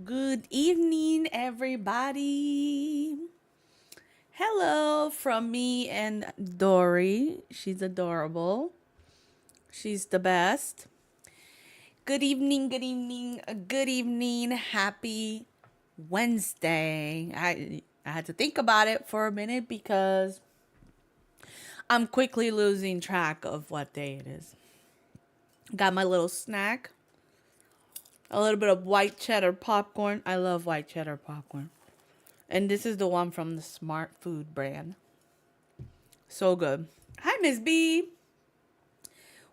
Good evening, everybody. Hello from me and Dory. She's adorable. She's the best. Good evening, good evening, good evening. Happy Wednesday. I had to think about it for a minute because I'm quickly losing track of what day it is. Got my little snack, a little bit of white cheddar popcorn. I love white cheddar popcorn. And this is the one from the Smart Food brand. So good. Hi, Miss B.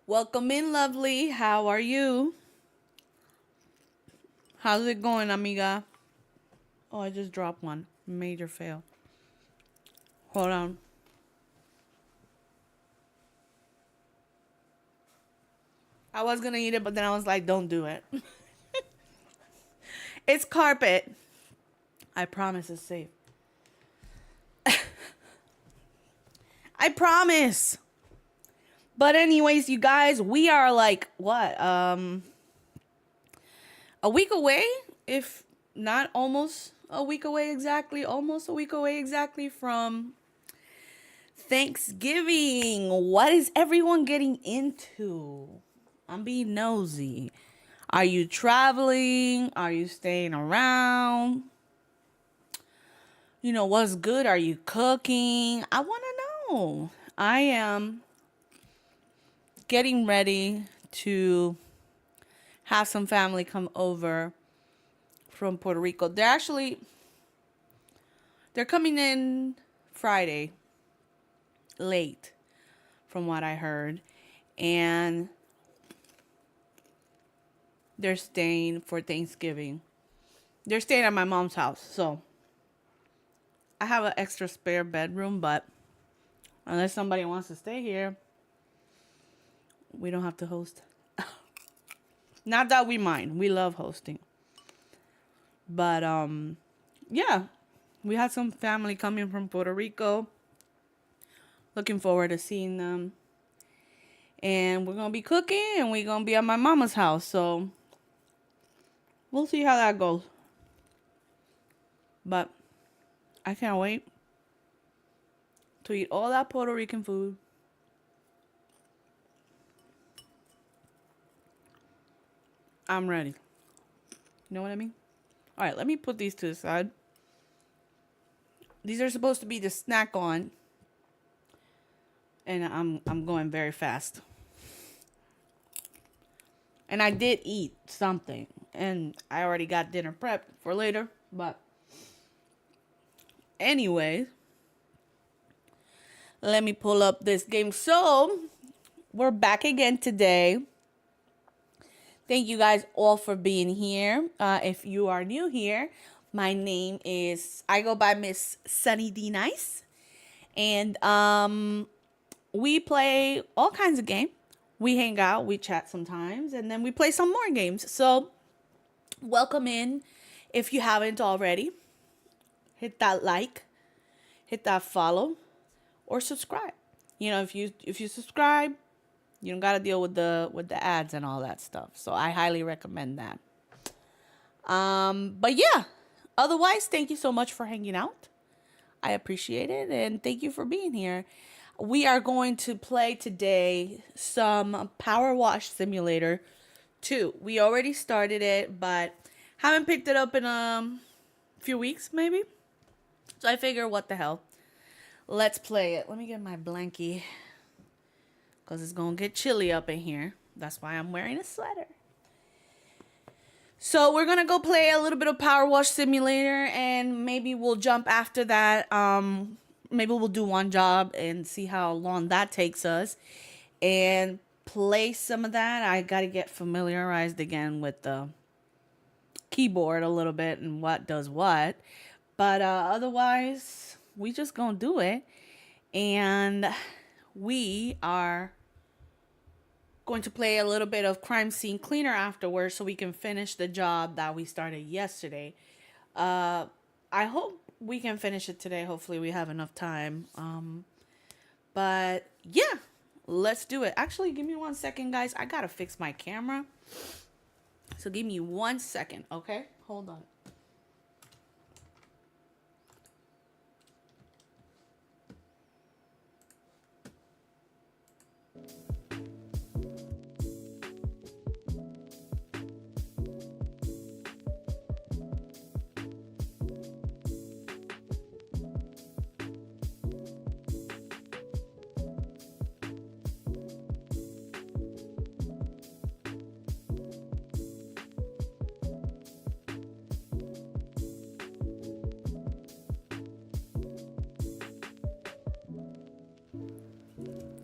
Welcome in, lovely. How are you? How's it going, amiga? Oh, I just dropped one. Major fail. Hold on. I was gonna eat it, but then I was like, don't do it. It's carpet. I promise it's safe. I promise. But anyways, you guys, we are like what? A week away, if not almost a week away exactly, almost a week away exactly from Thanksgiving. What is everyone getting into? I'm being nosy. Are you traveling? Are you staying around? You know, what's good? Are you cooking? I want to know. I am getting ready to have some family come over from Puerto Rico. They're coming in Friday late from what I heard, and they're staying for Thanksgiving. They're staying at my mom's house, so I have an extra spare bedroom, but unless somebody wants to stay here, we don't have to host. Not that we mind. We love hosting. But yeah, we had some family coming from Puerto Rico. Looking forward to seeing them. And we're going to be cooking and we're going to be at my mama's house. So we'll see how that goes. But I can't wait to eat all that Puerto Rican food. I'm ready. You know what I mean? All right, let me put these to the side. These are supposed to be the snack on. And I'm going very fast. And I did eat something. And I already got dinner prepped for later. But anyways, let me pull up this game. So, we're back again today. Thank you guys all for being here. If you are new here, my name is, I go by Miss Sunny D Nice. And we play all kinds of games. We hang out, we chat sometimes, and then we play some more games. So, welcome in if you haven't already. Hit that like, hit that follow, or subscribe. You know, if you subscribe, you don't gotta deal with the ads and all that stuff. So I highly recommend that. But yeah. Otherwise, thank you so much for hanging out. I appreciate it, and thank you for being here. We are going to play today some Power Wash Simulator 2. We already started it, but haven't picked it up in a few weeks, maybe. So I figure, what the hell? Let's play it. Let me get my blankie, because it's going to get chilly up in here. That's why I'm wearing a sweater. So we're going to go play a little bit of Power Wash Simulator, and maybe we'll jump after that. Maybe we'll do one job and see how long that takes us and play some of that. I got to get familiarized again with the keyboard a little bit and what does what. But otherwise, we just going to do it. And we are going to play a little bit of Crime Scene Cleaner afterwards so we can finish the job that we started yesterday. I hope we can finish it today. Hopefully we have enough time. But yeah, let's do it. Actually, give me 1 second, guys. I gotta fix my camera. So give me 1 second, okay? Hold on.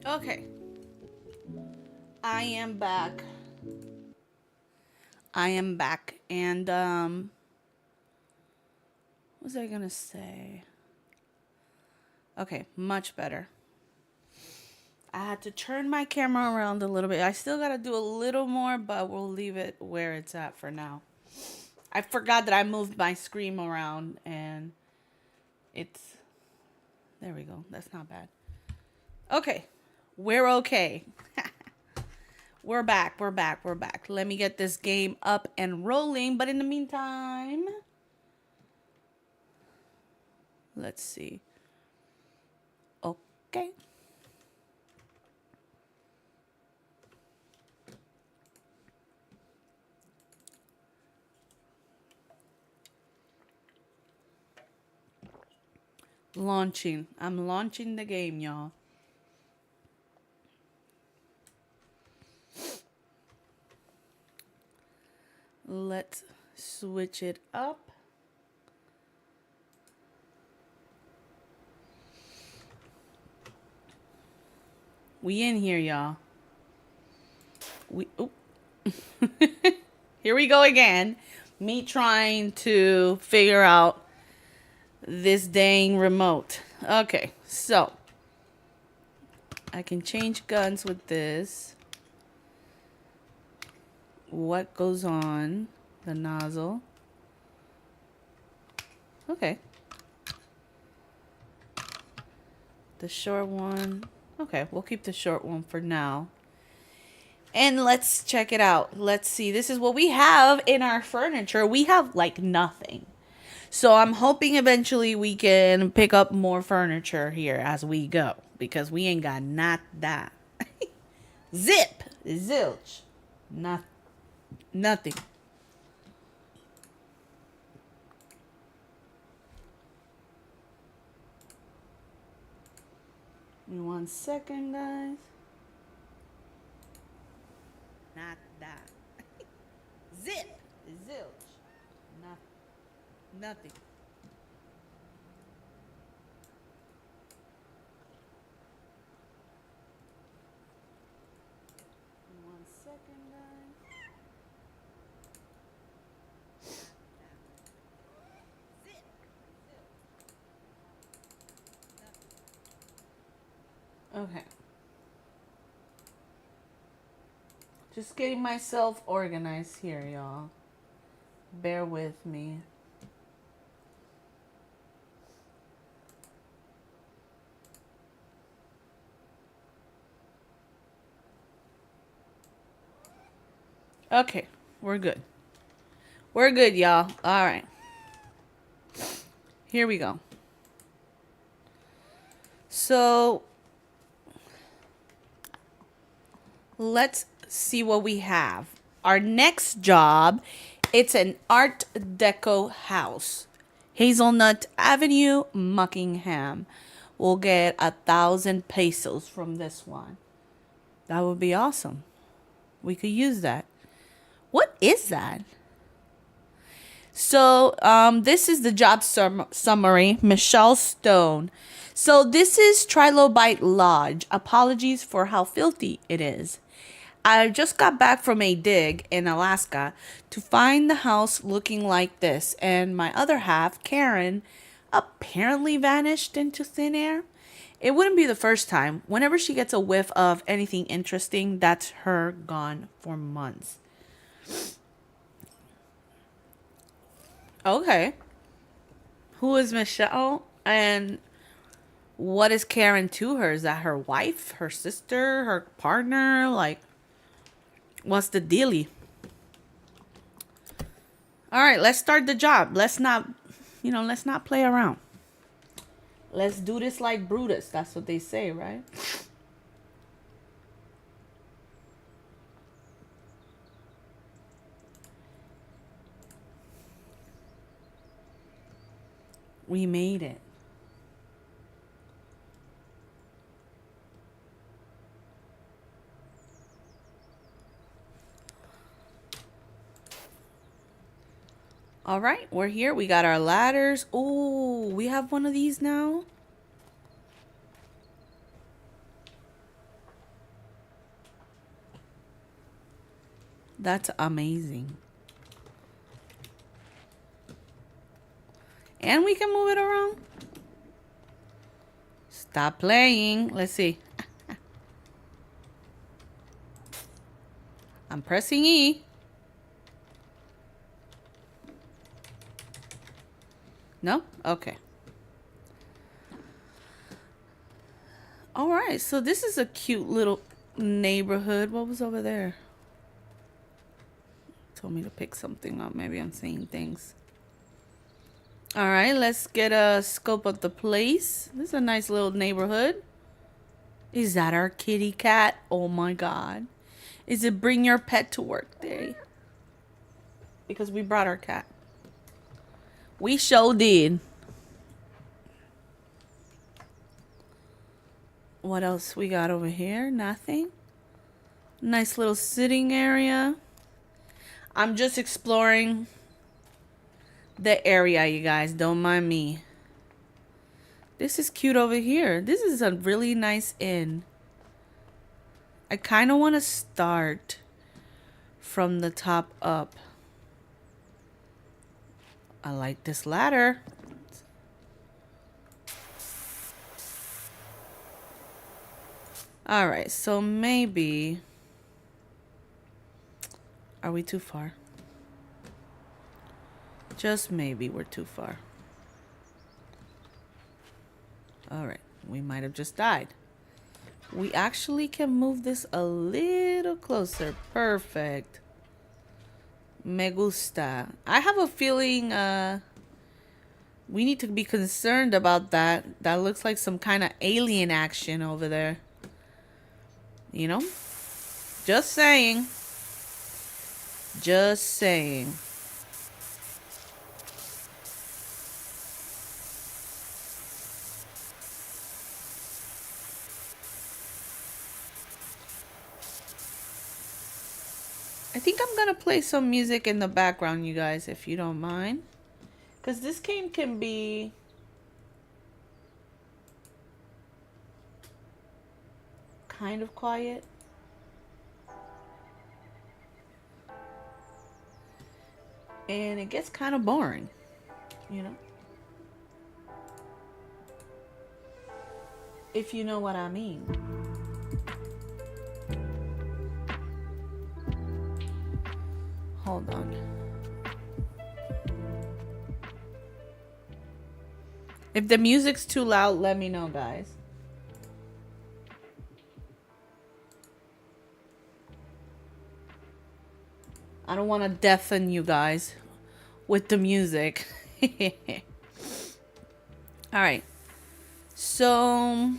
Okay. I am back. I am back. And what was I gonna say? Okay, much better. I had to turn my camera around a little bit. I still gotta do a little more, but we'll leave it where it's at for now. I forgot that I moved my screen around and it's there we go. That's not bad. Okay. We're okay. We're back. We're back. We're back. Let me get this game up and rolling. But in the meantime, let's see. Okay. Launching. I'm launching the game, y'all. Let's switch it up. We in here, y'all. Here we go again. Me trying to figure out this dang remote. Okay, so I can change guns with this. What goes on the nozzle? Okay. The short one. Okay, we'll keep the short one for now. And let's check it out. Let's see. This is what we have in our furniture. We have like nothing. So I'm hoping eventually we can pick up more furniture here as we go. Because we ain't got not that. Zip. Zilch. Nothing. Give me 1 second, guys. Not that. Zip. Zilch. Nothing. 1 second, guys. Zip. Zilch. Okay. Just getting myself organized here, y'all. Bear with me. Okay, we're good. We're good, y'all. All right. Here we go. So, let's see what we have. Our next job, it's an Art Deco house. Hazelnut Avenue, Muckingham. We'll get 1,000 pesos from this one. That would be awesome. We could use that. What is that? So, this is the job summary. Michelle Stone. So, this is Trilobite Lodge. Apologies for how filthy it is. I just got back from a dig in Alaska to find the house looking like this, and my other half, Karen, apparently vanished into thin air. It wouldn't be the first time. Whenever she gets a whiff of anything interesting, that's her gone for months. Okay. Who is Michelle? And what is Karen to her? Is that her wife, her sister, her partner? Like, what's the dealie? All right, let's start the job. Let's not play around. Let's do this like Brutus. That's what they say, right? We made it. All right, we're here. We got our ladders. Oh, we have one of these now. That's amazing. And we can move it around. Stop playing. Let's see. I'm pressing E. No? Okay. All right. So this is a cute little neighborhood. What was over there? Told me to pick something up. Maybe I'm seeing things. All right. Let's get a scope of the place. This is a nice little neighborhood. Is that our kitty cat? Oh my God. Is it bring your pet to work day? Because we brought our cat. We sure did. What else we got over here? Nothing. Nice little sitting area. I'm just exploring the area, you guys. Don't mind me. This is cute over here. This is a really nice inn. I kind of want to start from the top up. I like this ladder. All right, so maybe... Are we too far? Just maybe we're too far. All right, we might have just died. We actually can move this a little closer. Perfect. Me gusta. I have a feeling we need to be concerned about that. That looks like some kind of alien action over there. You know? Just saying. Just saying. I think I'm gonna play some music in the background, you guys, if you don't mind. Because this game can be kind of quiet. And it gets kind of boring, you know? If you know what I mean. Hold on. If the music's too loud, let me know, guys. I don't want to deafen you guys with the music. All right. So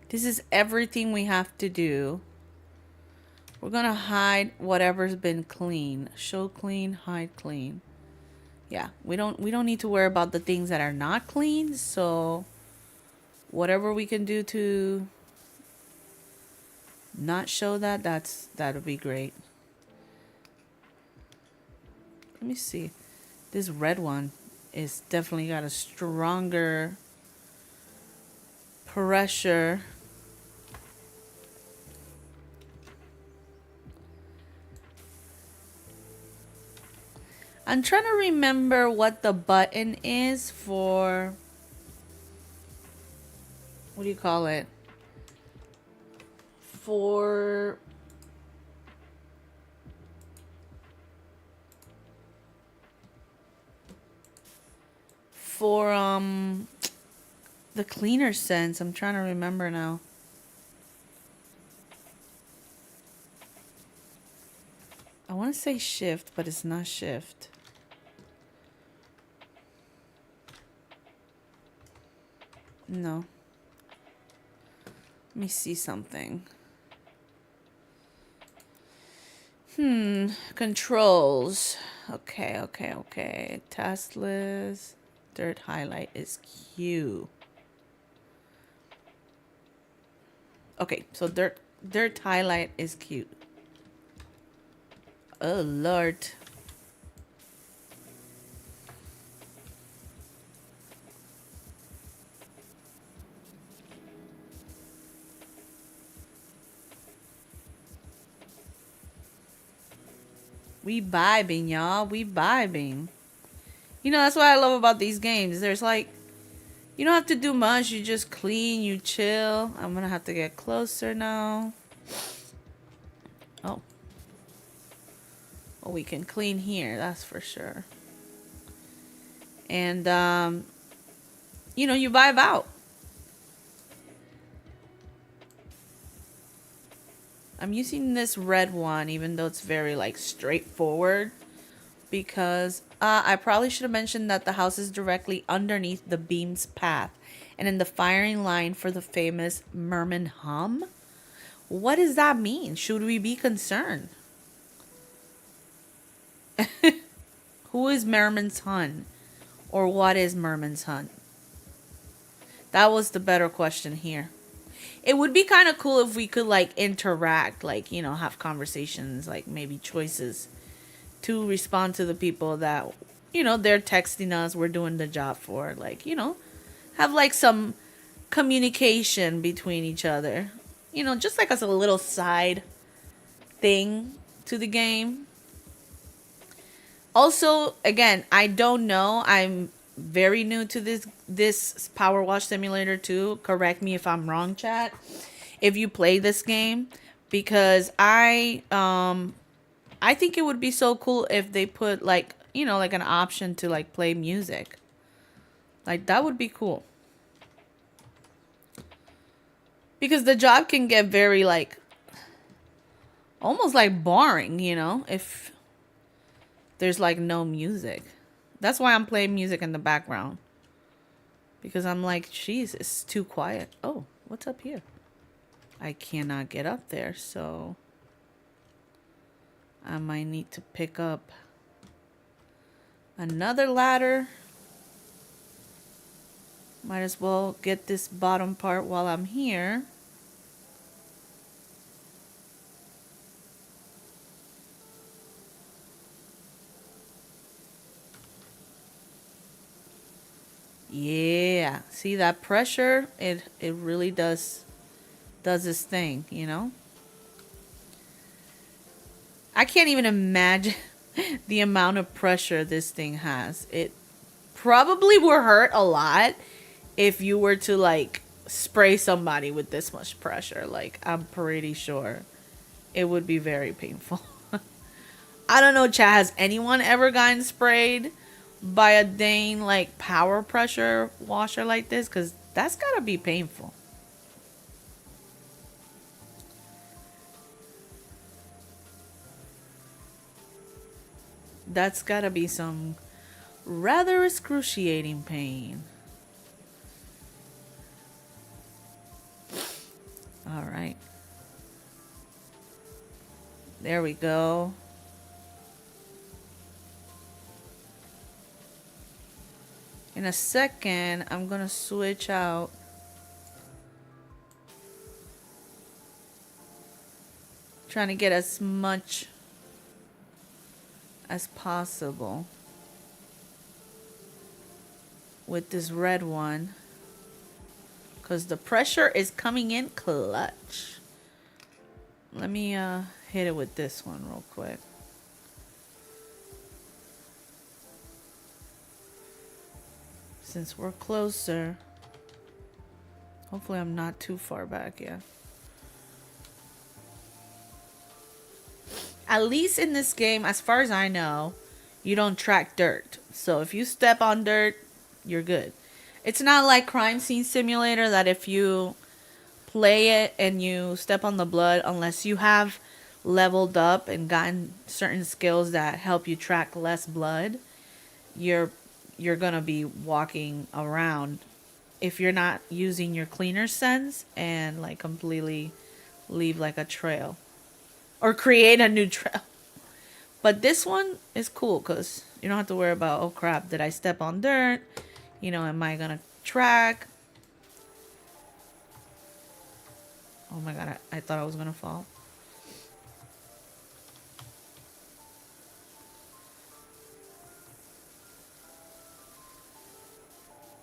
this is everything we have to do. We're going to hide whatever's been clean. Show clean, hide clean. Yeah, we don't need to worry about the things that are not clean, so whatever we can do to not show that, that'll be great. Let me see. This red one is definitely got a stronger pressure. I'm trying to remember what the button is for, what do you call it? For the cleaner sense. I'm trying to remember now. I want to say shift, but it's not shift. No. Let me see something. Controls. Okay. Task list. Dirt highlight is Q. Okay, so dirt highlight is cute. Oh Lord. We vibing, y'all. We vibing. You know, that's what I love about these games. There's like, you don't have to do much. You just clean, you chill. I'm gonna have to get closer now. Oh. Well, we can clean here, that's for sure. And, you know, you vibe out. I'm using this red one, even though it's very, like, straightforward. Because I probably should have mentioned that the house is directly underneath the beam's path. And in the firing line for the famous Merman hum. What does that mean? Should we be concerned? Who is Merman's Hun? Or what is Merman's Hun? That was the better question here. It would be kind of cool if we could like interact, like, you know, have conversations, like maybe choices to respond to the people that, you know, they're texting us, we're doing the job for. Like, you know, have like some communication between each other. You know, just like as a little side thing to the game. Also, again, I don't know. I'm very new to this Power Wash Simulator too. Correct me if I'm wrong, chat. If you play this game, because I think it would be so cool if they put like, you know, like an option to like play music. Like that would be cool. Because the job can get very like almost like boring, you know, if there's like no music. That's why I'm playing music in the background. Because I'm like, jeez, it's too quiet. Oh, what's up here? I cannot get up there, so I might need to pick up another ladder. Might as well get this bottom part while I'm here. Yeah, see that pressure? It really does this thing, you know? I can't even imagine the amount of pressure this thing has. It probably will hurt a lot if you were to like spray somebody with this much pressure. Like, I'm pretty sure it would be very painful. I don't know, chat, has anyone ever gotten sprayed by a dang like power pressure washer like this? Because that's gotta be painful. That's gotta be some rather excruciating pain. All right. There we go. In a second, I'm gonna switch out. Trying to get as much as possible with this red one. Because the pressure is coming in clutch. Let me hit it with this one real quick. Since we're closer. Hopefully I'm not too far back, yeah. At least in this game, as far as I know, you don't track dirt. So if you step on dirt, you're good. It's not like Crime Scene Simulator that if you play it and you step on the blood, unless you have leveled up and gotten certain skills that help you track less blood, you're gonna be walking around if you're not using your cleaner sense and like completely leave like a trail or create a new trail. But this one is cool because you don't have to worry about, oh crap, did I step on dirt? You know, am I gonna track? Oh my god, I thought I was gonna fall.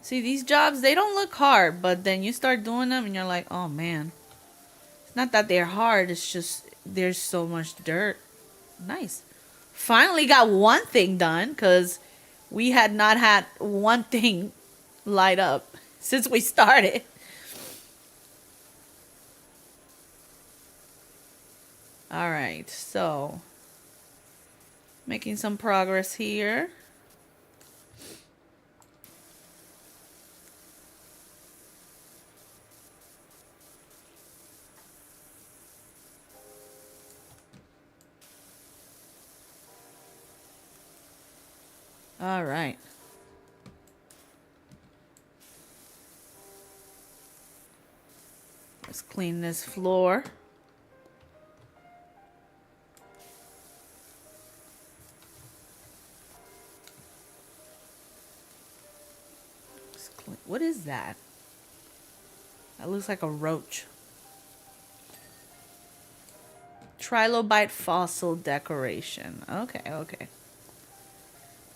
See, these jobs, they don't look hard, but then you start doing them and you're like, oh man. It's not that they're hard, it's just there's so much dirt. Nice. Finally got one thing done because we had not had one thing light up since we started. All right, so making some progress here. All right. Let's clean this floor. What is that? That looks like a roach. Trilobite fossil decoration. Okay, okay.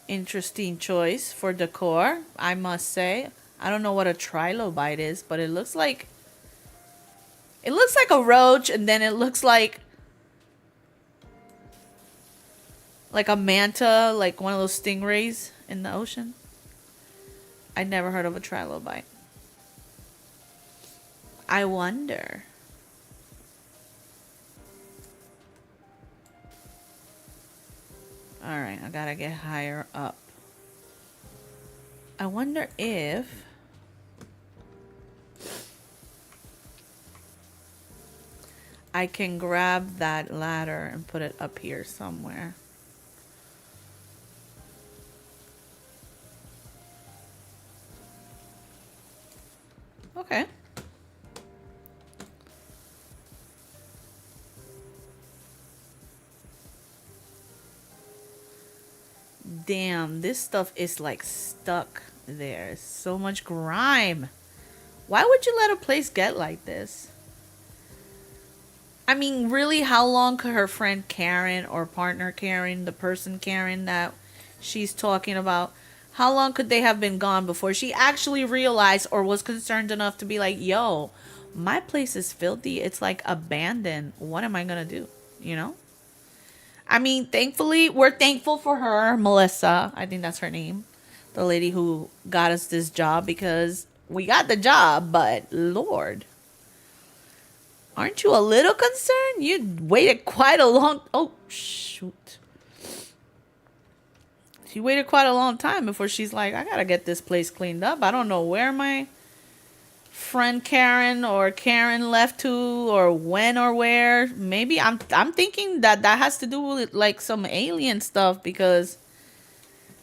Interesting choice for decor, I must say. I don't know what a trilobite is, but it looks like a roach, and then it looks like a manta, like one of those stingrays in the ocean. I never heard of a trilobite. I wonder. All right, I gotta get higher up. I wonder if I can grab that ladder and put it up here somewhere. Okay. Damn, this stuff is like stuck there. So much grime. Why would you let a place get like this? I mean, really, how long could her friend Karen or partner Karen, the person Karen that she's talking about, how long could they have been gone before she actually realized or was concerned enough to be like, yo, my place is filthy. It's like abandoned. What am I going to do? You know? I mean, thankfully, we're thankful for her, Melissa. I think that's her name. The lady who got us this job, because we got the job, but Lord. Aren't you a little concerned? You waited quite a long... Oh, shoot. She waited quite a long time before she's like, I gotta get this place cleaned up. I don't know where my friend Karen or Karen left to, or when or where. Maybe I'm thinking that has to do with like some alien stuff, because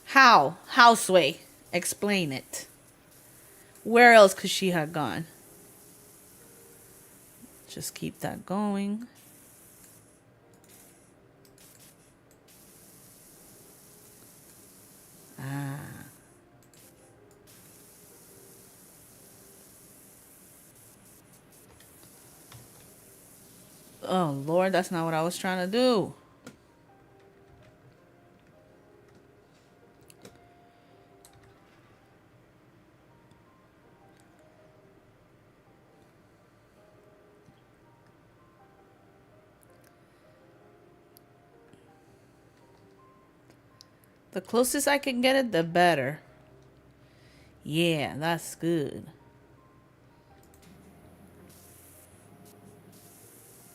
how? Sway? Explain it. Where else could she have gone? Just keep that going. Ah. Oh, Lord, that's not what I was trying to do. The closest I can get it, the better. Yeah, that's good.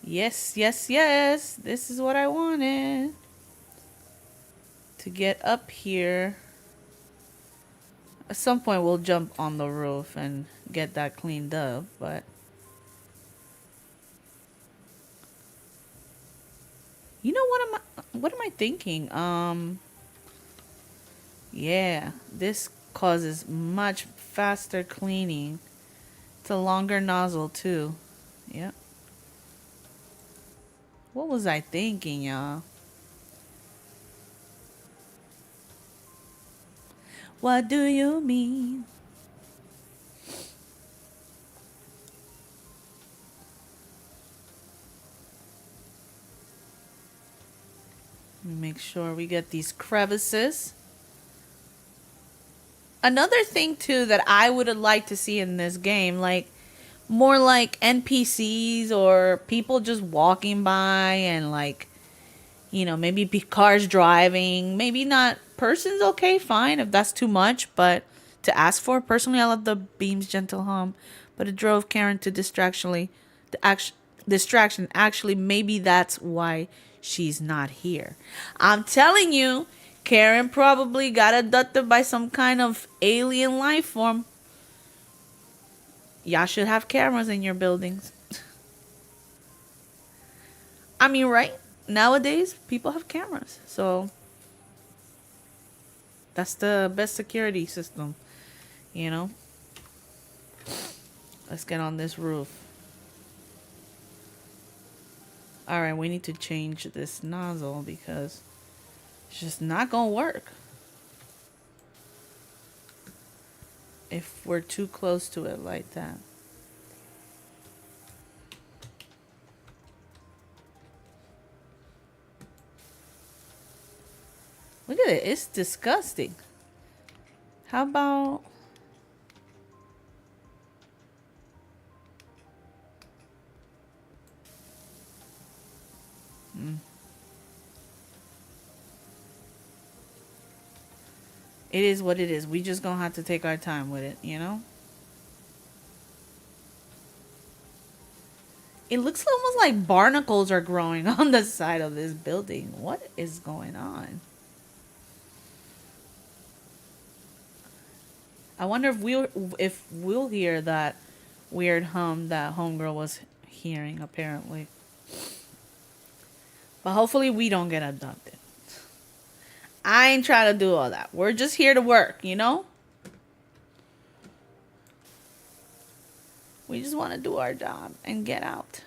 Yes, yes, yes. This is what I wanted. To get up here. At some point, we'll jump on the roof and get that cleaned up, but... You know what am I thinking? Yeah, this causes much faster cleaning. It's a longer nozzle too. Yep. What was I thinking, y'all? What do you mean? Make sure we get these crevices. Another thing too that I would have liked to see in this game, like more like NPCs or people just walking by and like You know, maybe be cars driving, maybe not persons. Okay, fine if that's too much, but to ask for, personally, I love the beam's gentle hum, but it drove Karen to the distraction. Actually, maybe that's why she's not here. I'm telling you, Karen probably got abducted by some kind of alien life form. Y'all should have cameras in your buildings. I mean, right? Nowadays, people have cameras. So that's the best security system, you know? Let's get on this roof. Alright, we need to change this nozzle because it's just not gonna work if we're too close to it like that. Look at it, it's disgusting. How about... It is what it is. We just gonna have to take our time with it, you know? It looks almost like barnacles are growing on the side of this building. What is going on? I wonder if we'll hear that weird hum that homegirl was hearing apparently. But hopefully we don't get abducted. I ain't trying to do all that. We're just here to work, you know? We just want to do our job and get out.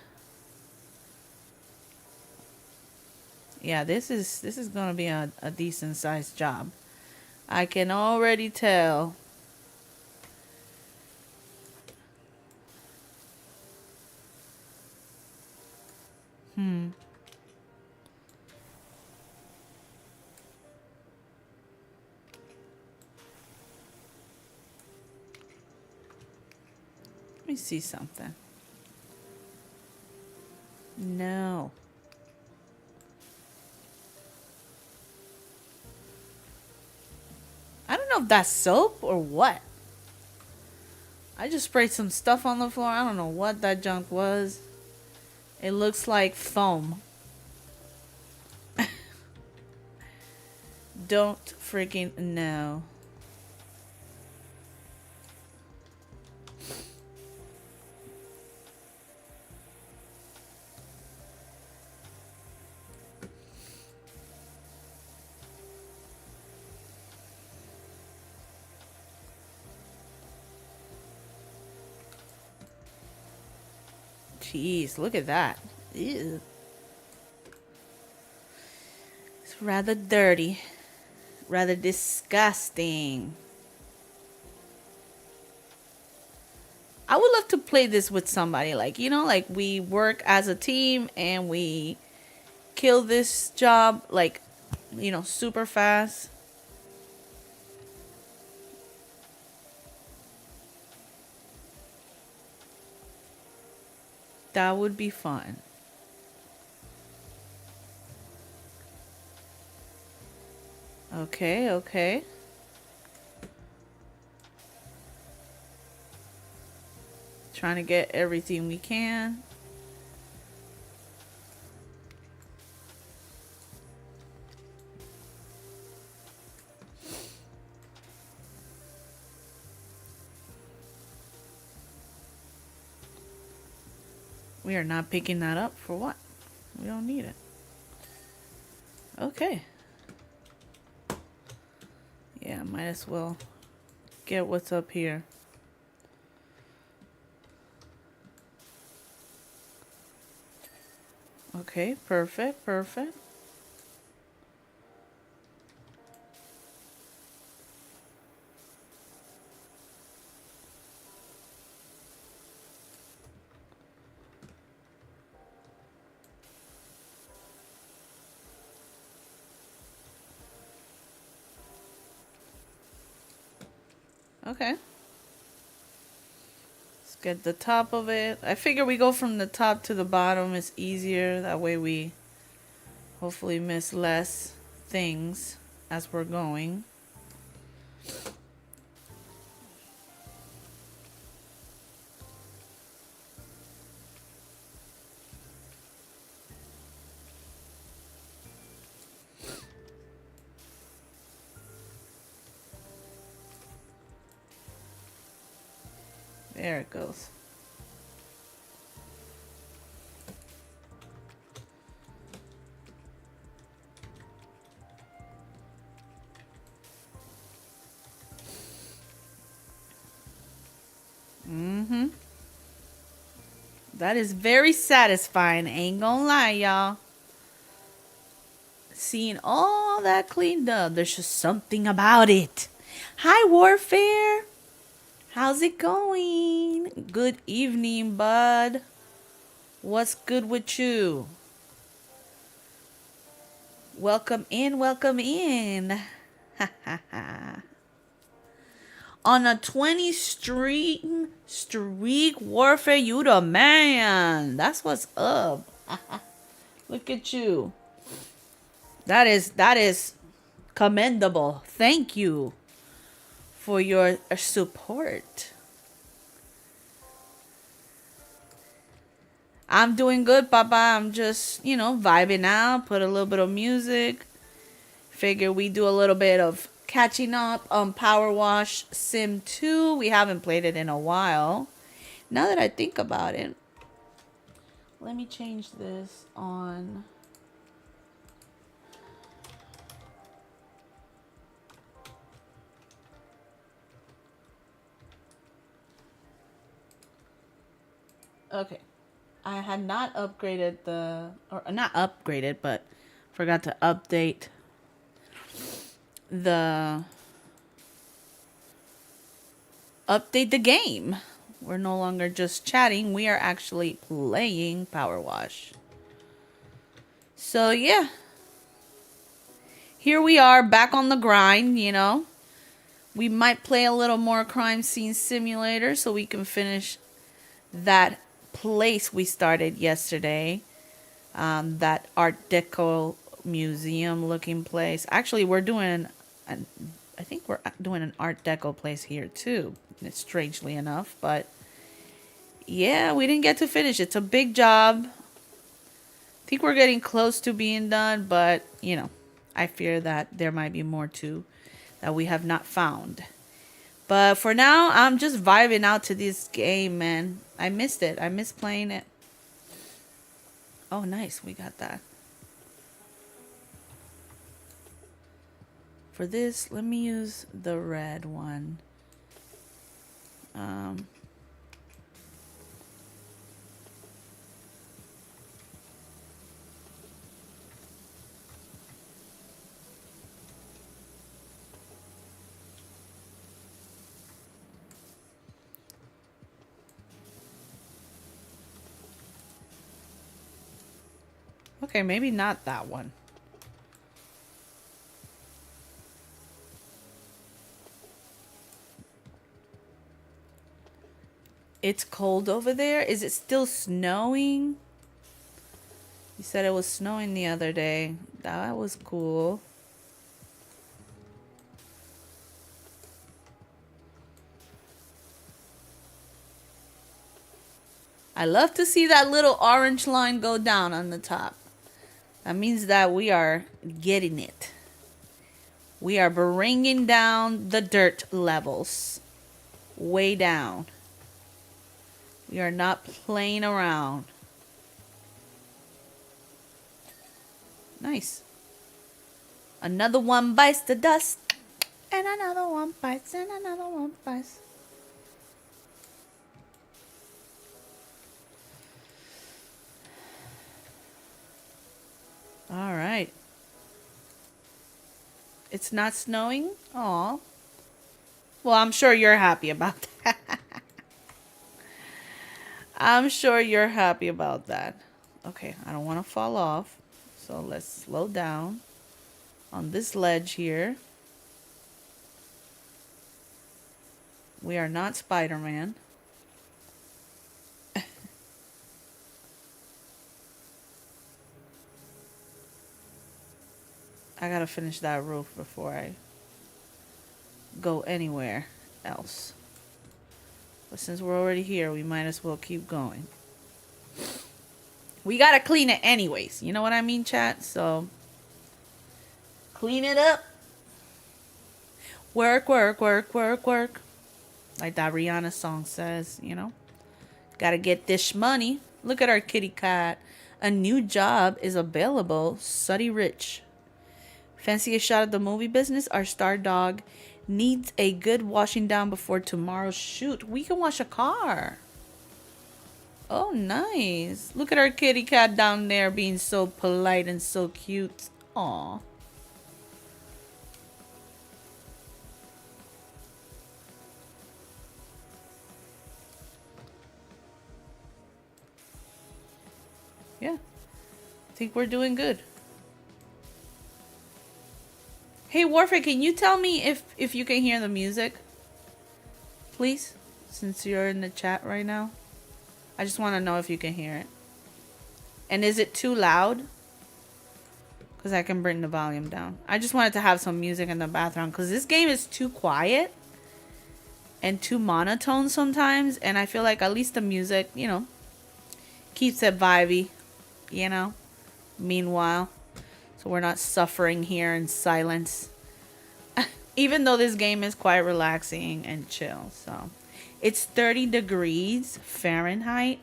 Yeah, this is gonna be a decent sized job. I can already tell. Hmm. Let me see something. No. I don't know if that's soap or what. I just sprayed some stuff on the floor. I don't know what that junk was. It looks like foam. Don't freaking know. Jeez, look at that. Ew. It's rather dirty. Rather disgusting. I would love to play this with somebody. Like, you know, like we work as a team and we kill this job, like, you know, super fast. That would be fun. Okay, okay. Trying to get everything we can. We are not picking that up for what? We don't need it. Okay. Yeah, might as well get what's up here. Okay, perfect, perfect. Okay. Let's get the top of it. I figure we go from the top to the bottom. It's easier. That way we Hopefully miss less things as we're going. There it goes. Mm-hmm. That is very satisfying. Ain't gonna lie, y'all. Seeing all that cleaned up, there's just something about it. Hi, Warfare. How's it going? Good evening, bud. What's good with you? Welcome in, welcome in. On a 20 streak Warfare, you the man. That's what's up. Look at you. That is commendable. Thank you for your support. I'm doing good, Papa. I'm just, vibing out, put a little bit of music. Figure we do a little bit of catching up on Power Wash Sim 2. We haven't played it in a while. Now that I think about it, let me change this on. Okay. I had not upgraded or not upgraded, but forgot to update the game. We're no longer just chatting. We are actually playing Power Wash. So yeah. Here we are back on the grind, We might play a little more Crime Scene Simulator so we can finish that place we started yesterday. That Art Deco museum looking place. Actually, we're doing I think we're doing an Art Deco place here too, strangely enough. But yeah, we didn't get to finish. It's a big job. I think we're getting close to being done, but I fear that there might be more too that we have not found. But for now, I'm just vibing out to this game, man. I missed it. I miss playing it. Oh, nice. We got that. For this, let me use the red one. Okay, maybe not that one. It's cold over there. Is it still snowing? You said it was snowing the other day. That was cool. I love to see that little orange line go down on the top. That means that we are getting it. We are bringing down the dirt levels. Way down. We are not playing around. Nice. Another one bites the dust. And another one bites. And another one bites. All right. It's not snowing? Aw. Well, I'm sure you're happy about that. I'm sure you're happy about that. Okay, I don't want to fall off. So let's slow down on this ledge here. We are not Spider-Man. I gotta finish that roof before I go anywhere else. But since we're already here, we might as well keep going. We gotta clean it anyways. You know what I mean, chat? So, clean it up. Work, work, work, work, work. Like that Rihanna song says, you know? Gotta get this money. Look at our kitty cat. A new job is available. Suddy Rich. Fancy a shot at the movie business? Our star dog needs a good washing down before tomorrow's shoot. We can wash a car. Oh, nice. Look at our kitty cat down there being so polite and so cute. Aw. Yeah. I think we're doing good. Hey, Warfare, can you tell me if you can hear the music? Please? Since you're in the chat right now. I just want to know if you can hear it. And is it too loud? Because I can bring the volume down. I just wanted to have some music in the background. Because this game is too quiet. And too monotone sometimes. And I feel like at least the music, you know, keeps it vibey. You know? Meanwhile. So we're not suffering here in silence. Even though this game is quite relaxing and chill. So it's 30 degrees Fahrenheit.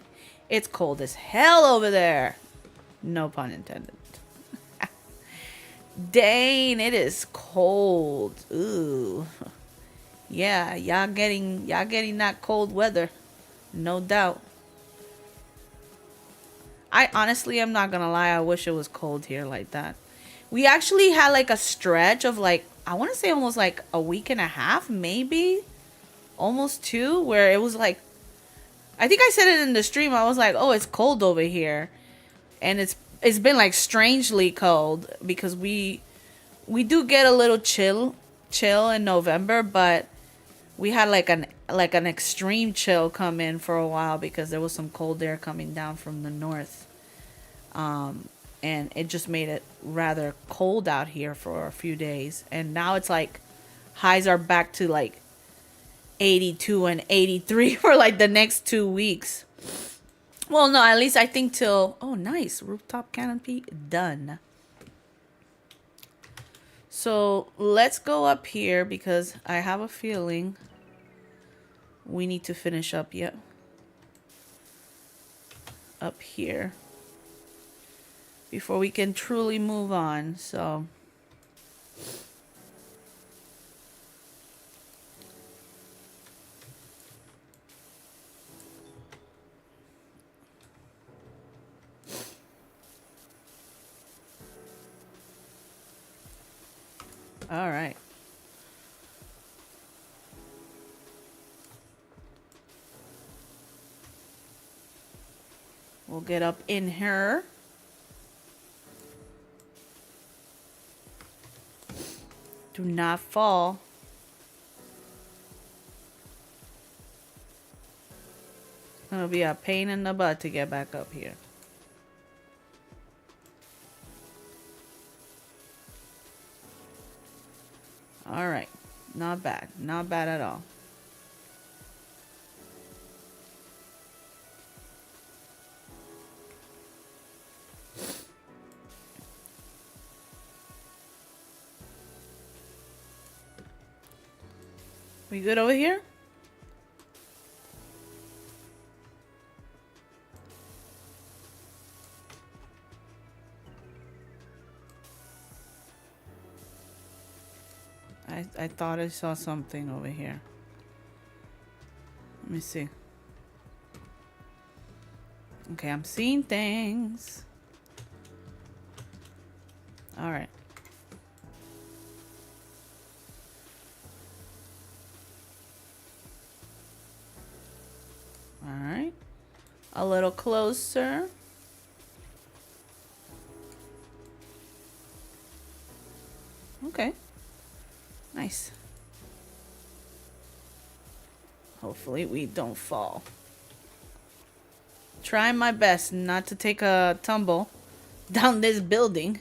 It's cold as hell over there. No pun intended. Dang, it is cold. Ooh. Yeah, y'all getting that cold weather. No doubt. I honestly am not gonna lie, I wish it was cold here like that. We actually had like a stretch of like, I want to say almost like a week and a half, maybe almost 2, where it was like, I think I said it in the stream. I was like, oh, it's cold over here. And it's been like strangely cold because we do get a little chill in November, but we had like an extreme chill come in for a while because there was some cold air coming down from the north. And it just made it rather cold out here for a few days. And now it's like highs are back to like 82 and 83 for like the next 2 weeks. Well, no, at least I think till, oh, nice. Rooftop canopy done. So let's go up here because I have a feeling we need to finish up yet. Up here. Before we can truly move on. So all right. We'll get up in here. Do not fall. It'll be a pain in the butt to get back up here. All right. Not bad. Not bad at all. We good over here? I thought I saw something over here. Let me see. Okay, I'm seeing things. All right. All right. A little closer. Okay. Nice. Hopefully we don't fall. Trying my best not to take a tumble down this building.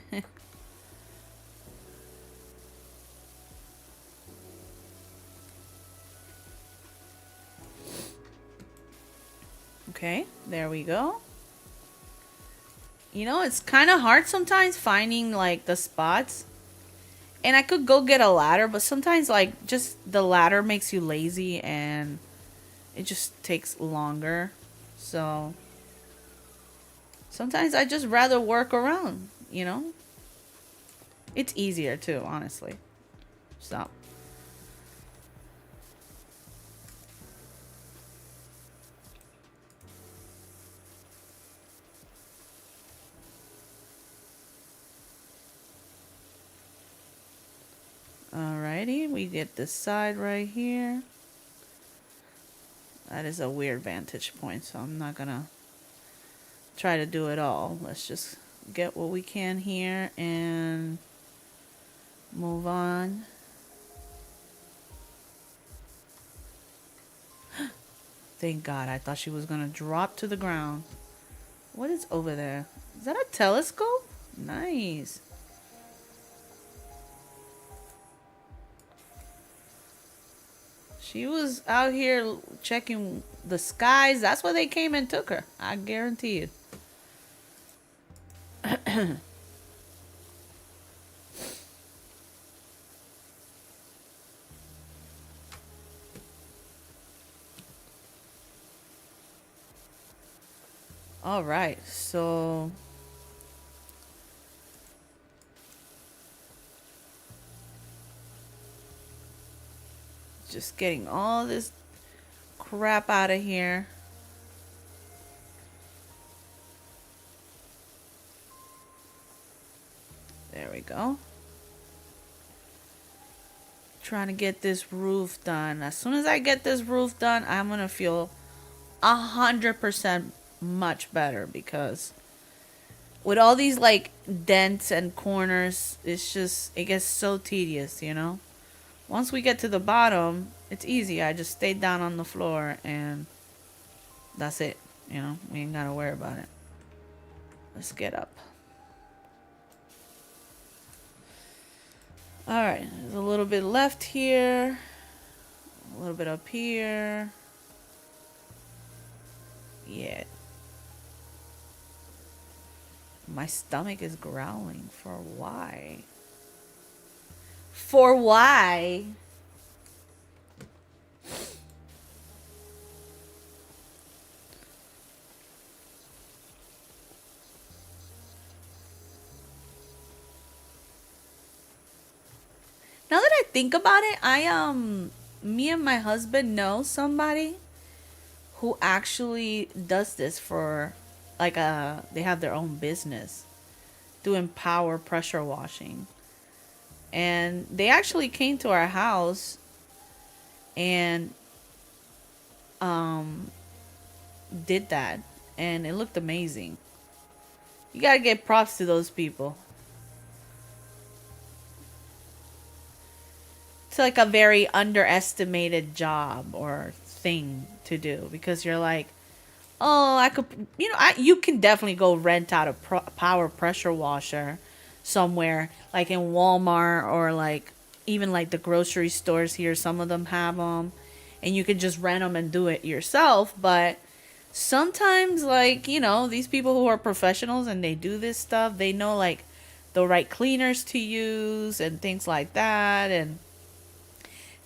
Okay, there we go. You know, it's kind of hard sometimes finding like the spots. And I could go get a ladder, but sometimes like just the ladder makes you lazy and it just takes longer. So sometimes I just rather work around, you know? It's easier too, honestly. So alrighty, we get this side right here. That is a weird vantage point, so I'm not gonna try to do it all. Let's just get what we can here and move on. Thank God, I thought she was gonna drop to the ground. What is over there? Is that a telescope? Nice. She was out here checking the skies. That's why they came and took her. I guarantee you. All right, so just getting all this crap out of here. There we go. Trying to get this roof done. As soon as I get this roof done, I'm gonna feel 100% much better because with all these like dents and corners, it's just it gets so tedious, you know. Once we get to the bottom, it's easy. I just stay down on the floor and that's it. You know, we ain't gotta worry about it. Let's get up. Alright, there's a little bit left here. A little bit up here. Yeah. My stomach is growling. For why? For why? Now that I think about it, me and my husband know somebody who actually does this for like they have their own business doing power pressure washing. And they actually came to our house and um did that and it looked amazing. You got to get props to those people. It's like a very underestimated job or thing to do because you're like, oh, I could, you know, you can definitely go rent out a power pressure washer somewhere, like in Walmart or like even like the grocery stores here. Some of them have them, and you can just rent them and do it yourself. But sometimes, like, you know, these people who are professionals and they do this stuff, they know like the right cleaners to use and things like that, and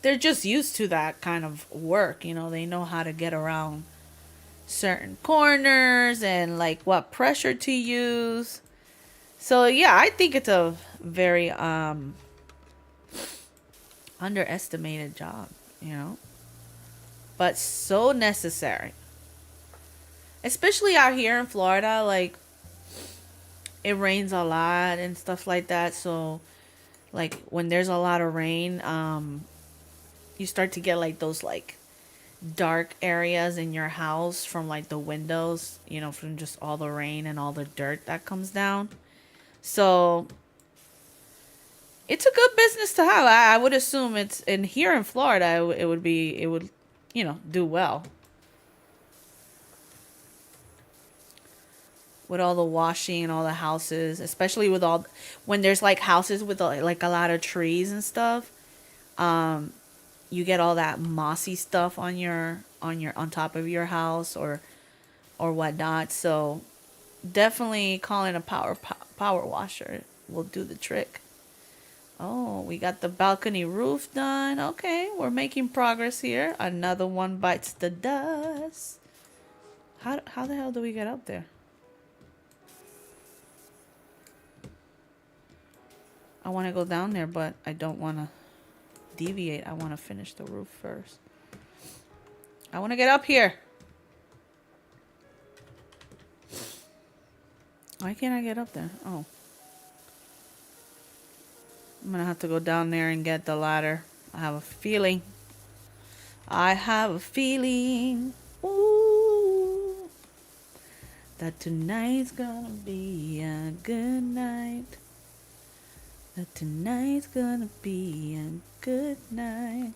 they're just used to that kind of work. You know, they know how to get around certain corners and like what pressure to use. So yeah, I think it's a very underestimated job, you know, but so necessary. Especially out here in Florida, like it rains a lot and stuff like that. So like when there's a lot of rain, you start to get like those like dark areas in your house from like the windows, you know, from just all the rain and all the dirt that comes down. So it's a good business to have. I would assume it's in here in Florida. It would be it would, you know, do well with all the washing and all the houses, especially with all when there's like houses with like a lot of trees and stuff. Um, you get all that mossy stuff on your on top of your house or or whatnot. So definitely calling a power washer will do the trick. Oh, we got the balcony roof done. Okay, we're making progress here. Another one bites the dust. How the hell do we get up there? I want to go down there, but I don't want to deviate. I want to finish the roof first. I want to get up here. Why can't I get up there? Oh. I'm going to have to go down there and get the ladder. I have a feeling. I have a feeling. Ooh. That tonight's gonna be a good night. That tonight's gonna be a good night.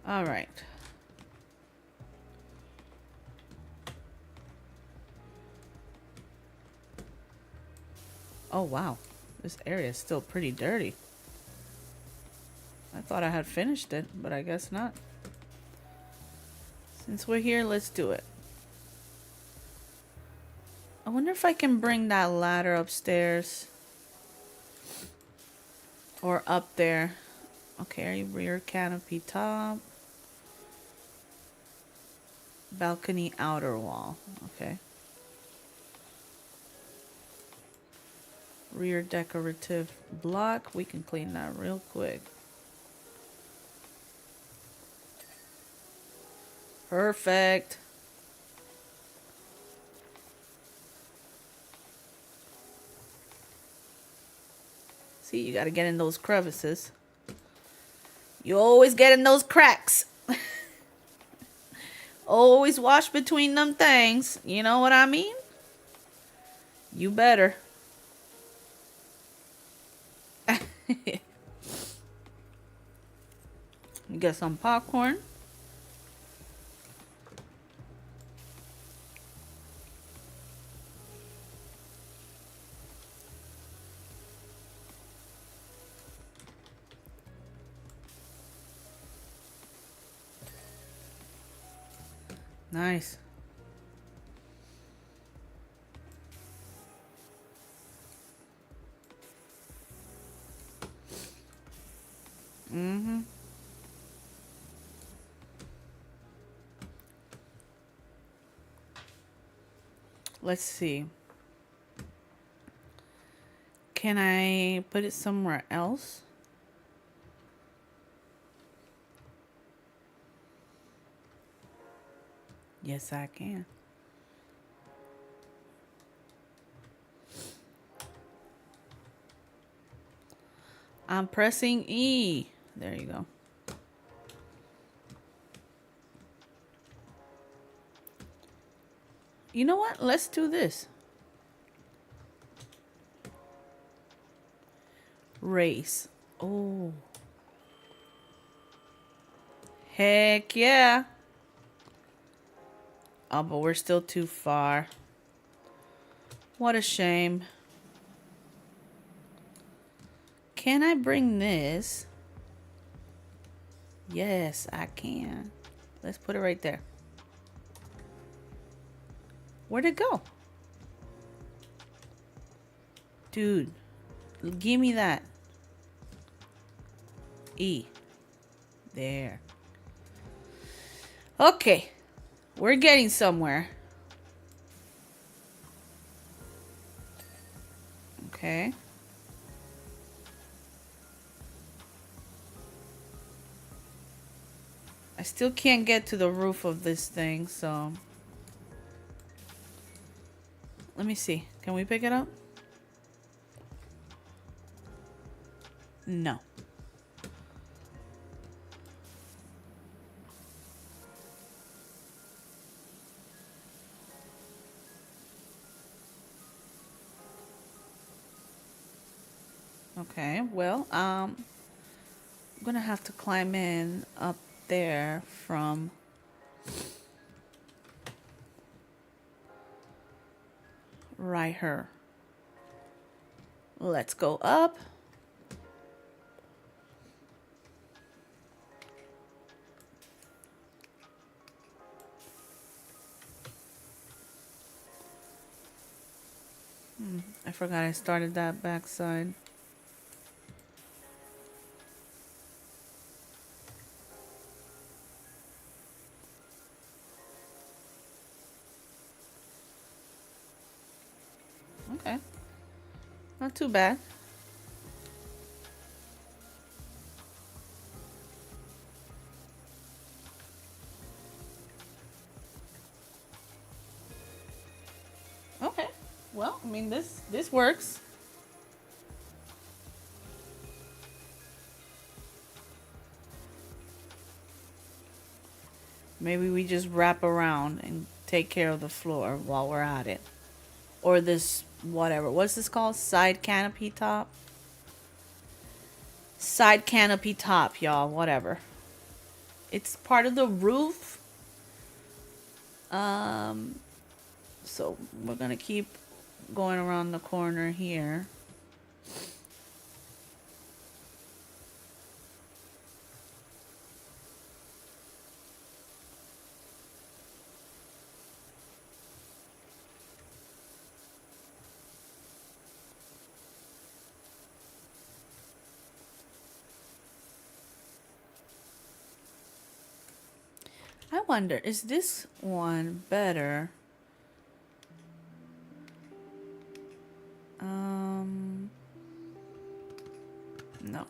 All right. Oh, wow. This area is still pretty dirty. I thought I had finished it, but I guess not. Since we're here, let's do it. I wonder if I can bring that ladder upstairs. Or up there. Okay, rear canopy top. Balcony outer wall. Okay. Rear decorative block. We can clean that real quick. Perfect. See, you gotta get in those crevices. You always get in those cracks. Always wash between them things. You know what I mean? You better. Get some popcorn. Nice. Mm-hmm. Let's see. Can I put it somewhere else? Yes, I can. I'm pressing E. There you go. You know what? Let's do this. Race. Oh. Heck yeah. Oh, but we're still too far. What a shame. Can I bring this? Yes, I can. Let's put it right there. Where'd it go? Dude, give me that. E. There. Okay. We're getting somewhere. Okay. I still can't get to the roof of this thing, so... Let me see. Can we pick it up? No. Okay, well, I'm gonna have to climb in up there from... right here. Let's go up. I forgot I started that backside. Okay. Not too bad. Okay. Well, I mean, this works. Maybe we just wrap around and take care of the floor while we're at it. Or this, whatever. What's this called? Side canopy top? Side canopy top, y'all. Whatever. It's part of the roof. So we're going to keep going around the corner here. I wonder, is this one better? No.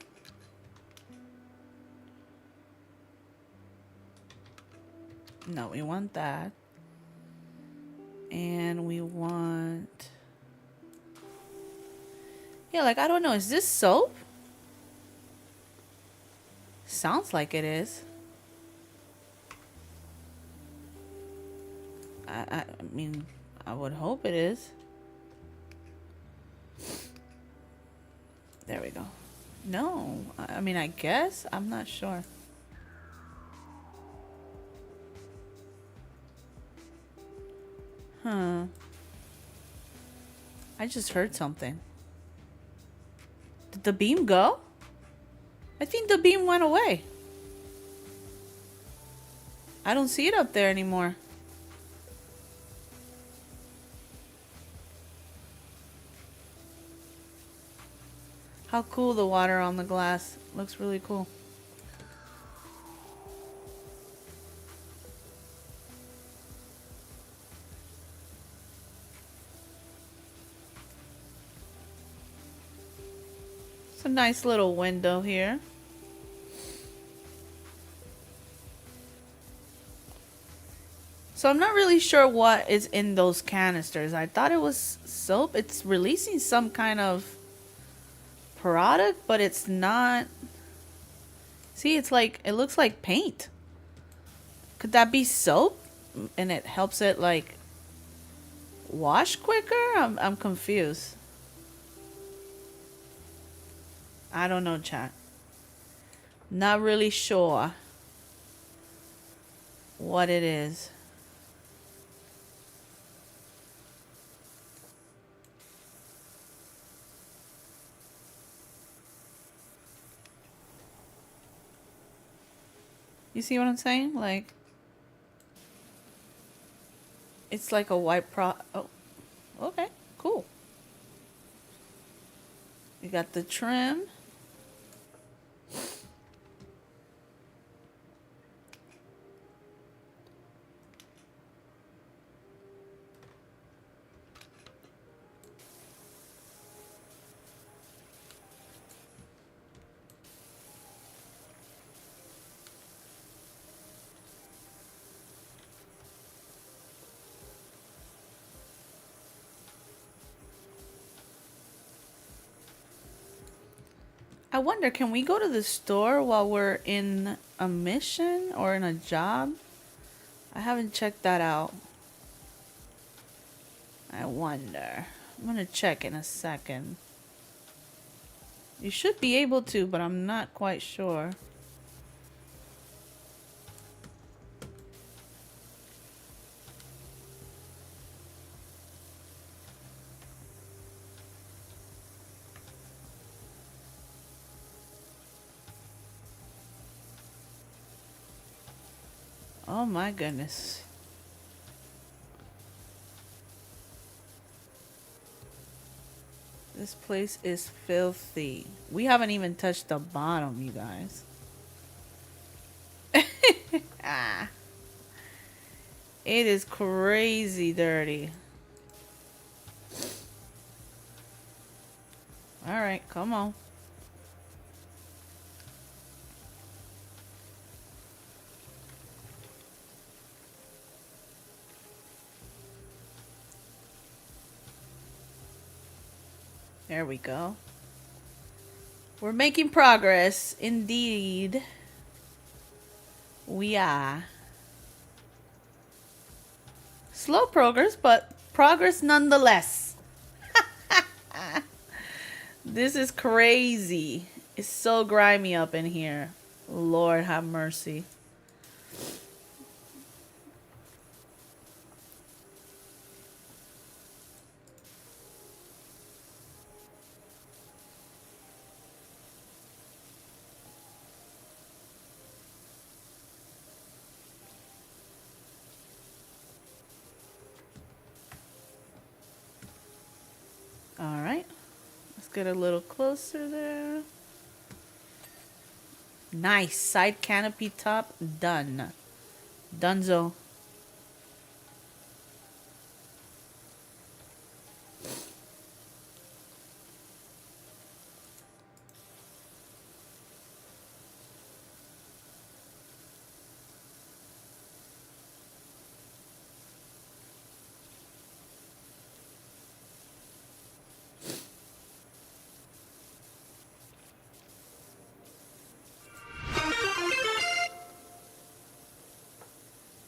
No, we want that. And we want... Yeah, like, I don't know. Is this soap? Sounds like it is. I mean, I would hope it is. There we go. No, I mean, I guess. I'm not sure. Huh. I just heard something. Did the beam go? I think the beam went away. I don't see it up there anymore. How cool the water on the glass. Looks really cool. It's a nice little window here. So I'm not really sure what is in those canisters. I thought it was soap. It's releasing some kind of product, but it's not. See, it's like, it looks like paint. Could that be soap? And it helps it like wash quicker? I'm confused. I don't know, chat. Not really sure what it is. You see what I'm saying? Like, it's like a white oh, okay, cool. You got the trim. I wonder, can we go to the store while we're in a mission or in a job? I haven't checked that out. I wonder. I'm gonna check in a second. You should be able to, but I'm not quite sure. Oh my goodness. This place is filthy. We haven't even touched the bottom, you guys. Ah, it is crazy dirty. All right, come on. There we go. We're making progress. Indeed, we are. Slow progress, but progress nonetheless. This is crazy. It's so grimy up in here. Lord have mercy. All right. Let's get a little closer there. Nice. Side canopy top done. Dunzo.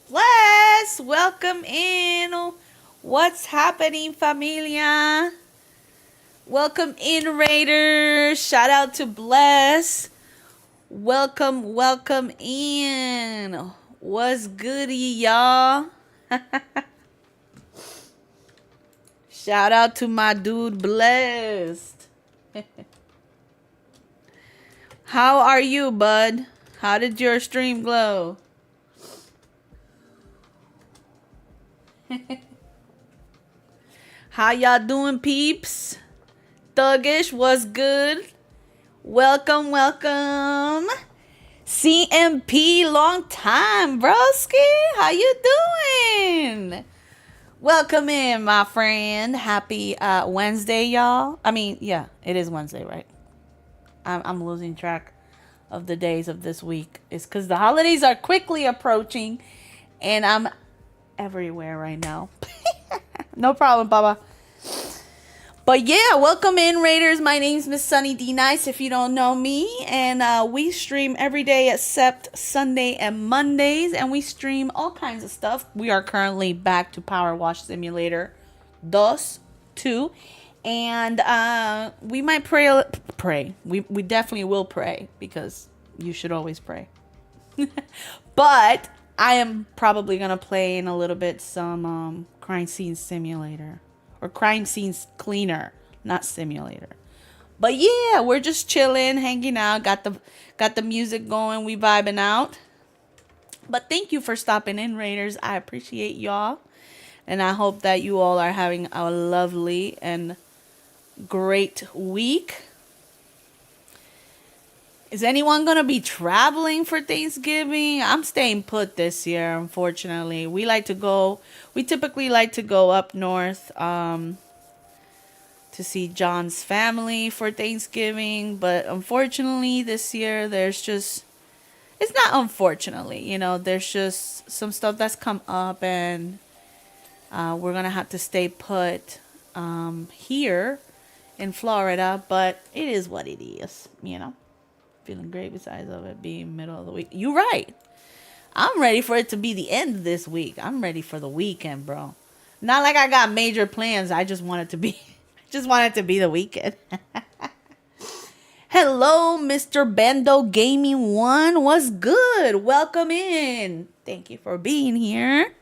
Bless! Welcome in. What's happening, familia? Welcome in, Raiders. Shout out to Bless. Welcome, welcome in. What's goody, y'all? Shout out to my dude, Blessed. How are you, bud? How did your stream glow? How y'all doing, peeps? Thuggish, what's good? Welcome, welcome. CMP, long time, broski. How you doing? Welcome in, my friend. Happy Wednesday, y'all. I mean, yeah, it is Wednesday, right? I'm losing track of the days of this week. It's because the holidays are quickly approaching, and I'm everywhere right now. No problem, Baba. But yeah, welcome in, Raiders. My name's Miss Sunny D Nice, if you don't know me. And we stream every day except Sunday and Mondays. And we stream all kinds of stuff. We are currently back to Power Wash Simulator 2. And we might pray. We definitely will pray, because you should always pray. But I am probably going to play in a little bit some crime scene simulator. Or crime scenes cleaner, not simulator. But yeah, we're just chilling, hanging out, got the music going, we vibing out. But thank you for stopping in, Raiders. I appreciate y'all. And I hope that you all are having a lovely and great week. Is anyone going to be traveling for Thanksgiving? I'm staying put this year, unfortunately. We typically like to go up north to see John's family for Thanksgiving. But unfortunately, this year, it's not unfortunately, there's just some stuff that's come up, and we're going to have to stay put here in Florida. But it is what it is, Feeling great besides of it being middle of the week. You're right. I'm ready for it to be the end of this week. I'm ready for the weekend, bro. Not like I got major plans. I just want it to be the weekend. Hello, Mr. Bendo Gaming 1. What's good? Welcome in. Thank you for being here.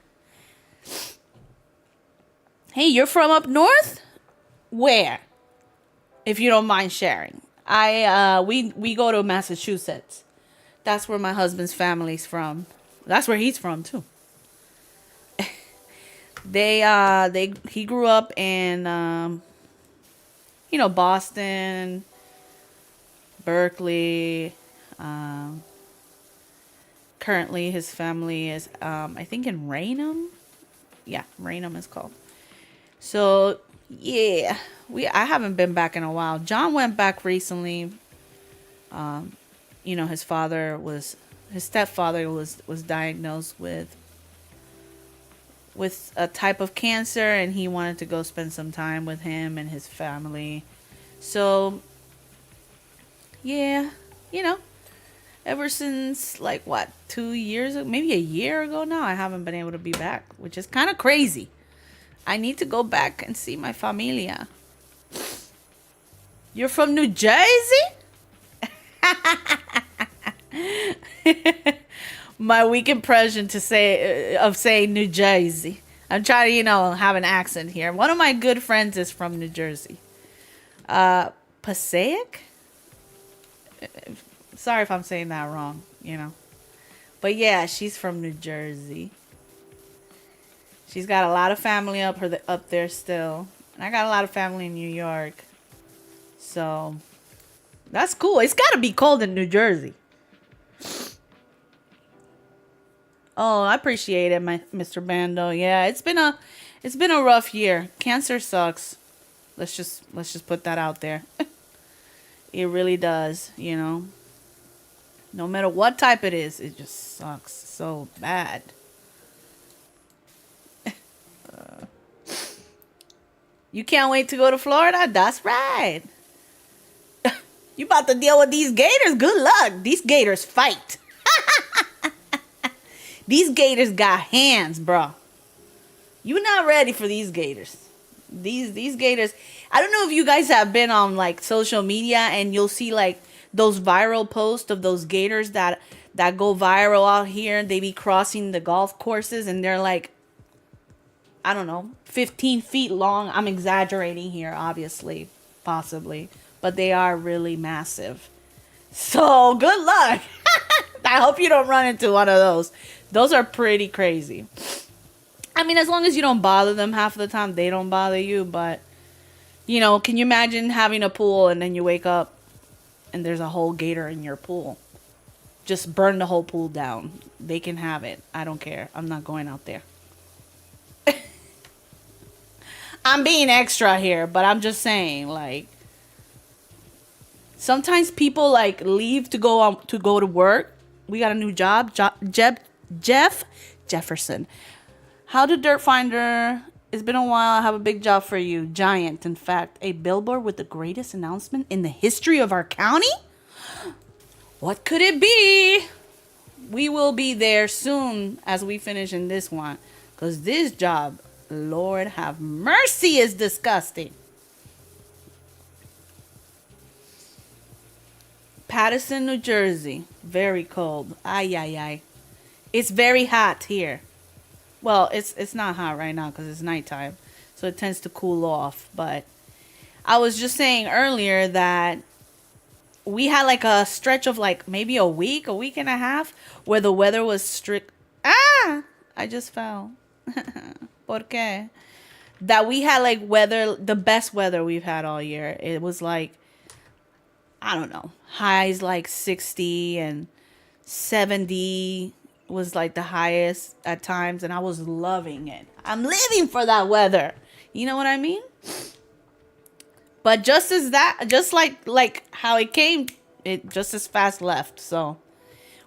Hey, you're from up north? Where? If you don't mind sharing. We go to Massachusetts. That's where my husband's family's from. That's where he's from too. He grew up in Boston, Berkeley. Um, Currently, his family is I think in Raynham. Yeah, Raynham is called. So yeah, I haven't been back in a while. John went back recently. Um, his stepfather was diagnosed with a type of cancer, and he wanted to go spend some time with him and his family. So yeah, you know, ever since like what 2 years, maybe a year ago now, I haven't been able to be back, which is kind of crazy. I need to go back and see my familia. You're from New Jersey? My weak impression to say of saying New Jersey. I'm trying to, have an accent here. One of my good friends is from New Jersey. Passaic? Sorry if I'm saying that wrong. But yeah, she's from New Jersey. She's got a lot of family up there still. And I got a lot of family in New York. So that's cool. It's got to be cold in New Jersey. Oh, I appreciate it, Mr. Bando. Yeah, it's been a rough year. Cancer sucks. Let's just put that out there. It really does. No matter what type it is, it just sucks so bad. You can't wait to go to Florida? That's right. You about to deal with these gators? Good luck. These gators fight. These gators got hands, bro. You not ready for these gators. These gators. I don't know if you guys have been on like social media and you'll see like those viral posts of those gators that go viral out here. They be crossing the golf courses and they're like, I don't know, 15 feet long. I'm exaggerating here, obviously, possibly, but they are really massive. So good luck. I hope you don't run into one of those. Those are pretty crazy. I mean, as long as you don't bother them half of the time, they don't bother you. But, can you imagine having a pool and then you wake up and there's a whole gator in your pool? Just burn the whole pool down. They can have it. I don't care. I'm not going out there. I'm being extra here, but I'm just saying, like, sometimes people like leave to go to work. We got a new job. Jeff Jefferson. How to Dirt Finder. It's been a while. I have a big job for you. Giant, in fact. A billboard with the greatest announcement in the history of our county? What could it be? We will be there soon as we finish in this one. Because this job, Lord have mercy, is disgusting. Paterson, New Jersey. Very cold. Ay, ay, ay. It's very hot here. Well, it's not hot right now because it's nighttime. So it tends to cool off. But I was just saying earlier that we had like a stretch of like maybe a week and a half where the weather was strict. Ah! I just fell. ¿Por qué? That we had like the best weather we've had all year. It was like, I don't know, highs like 60 and 70 was like the highest at times, and I was loving it. I'm living for that weather. You know what I mean? But just like how it came, it just as fast left. So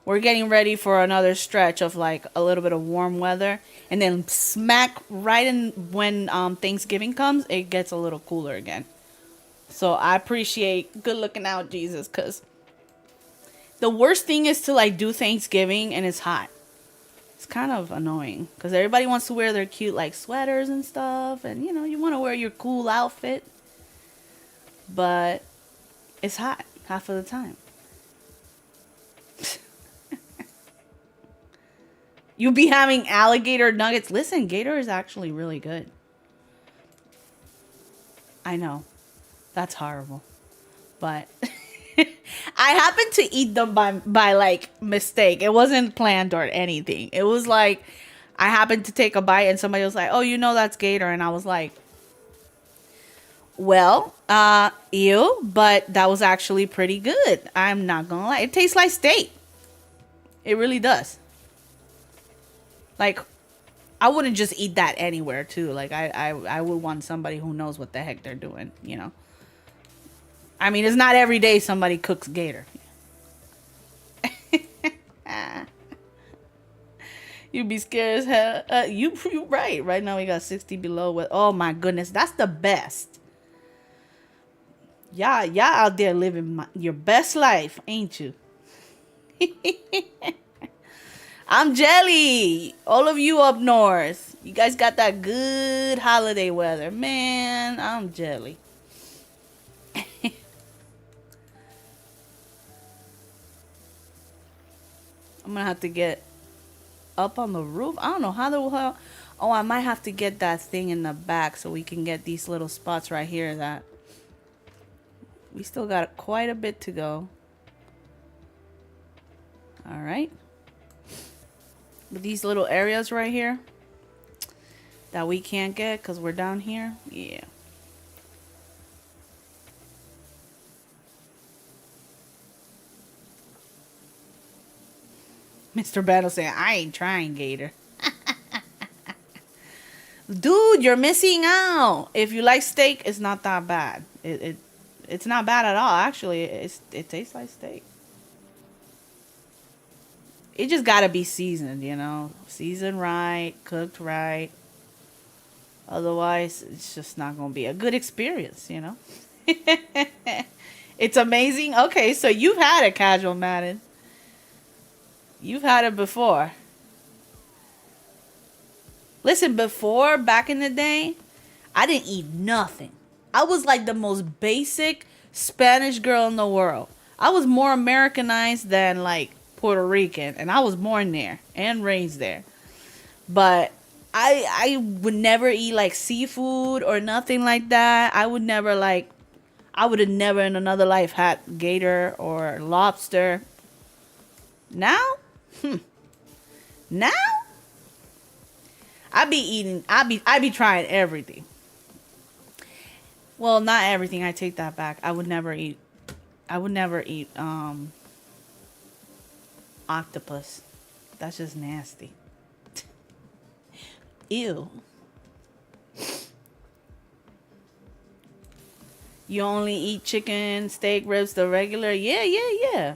we're getting ready for another stretch of like a little bit of warm weather, and then smack right in when Thanksgiving comes, it gets a little cooler again. So I appreciate good looking out, Jesus, because the worst thing is to like do Thanksgiving and it's hot. It's kind of annoying because everybody wants to wear their cute like sweaters and stuff, and you want to wear your cool outfit, but it's hot half of the time. You be having alligator nuggets. Listen, gator is actually really good. I know. That's horrible. But I happened to eat them by like mistake. It wasn't planned or anything. It was like I happened to take a bite and somebody was like, "Oh, you know that's gator," and I was like, "Well, ew," but that was actually pretty good. I'm not gonna lie. It tastes like steak. It really does. Like I wouldn't just eat that anywhere too. Like I would want somebody who knows what the heck they're doing. You know. I mean, it's not every day somebody cooks gator. You'd be scared as hell. You right. Right now we got 60 below. With oh my goodness, that's the best. Y'all out there living your best life, ain't you? I'm jelly. All of you up north, you guys got that good holiday weather, man. I'm jelly. I'm gonna have to get up on the roof. I don't know how the hell. Oh, I might have to get that thing in the back so we can get these little spots right here that we still got quite a bit to go. All right. But these little areas right here that we can't get because we're down here. Yeah. Mr. Battle saying, I ain't trying, Gator. Dude, you're missing out. If you like steak, it's not that bad. It's not bad at all. Actually, it tastes like steak. It just gotta be seasoned, you know, seasoned right, cooked right. Otherwise, it's just not gonna be a good experience, you know. It's amazing. Okay, so you've had a casual Madden. You've had it before. Listen, before, back in the day, I didn't eat nothing. I was like the most basic Spanish girl in the world. I was more Americanized than like Puerto Rican, and I was born there and raised there. But I would never eat like seafood or nothing like that. I would have never in another life had gator or lobster. Now, now I be trying everything. Well, not everything. I take that back. I would never eat octopus. That's just nasty. Ew. You only eat chicken, steak, ribs, the regular? Yeah, yeah, yeah.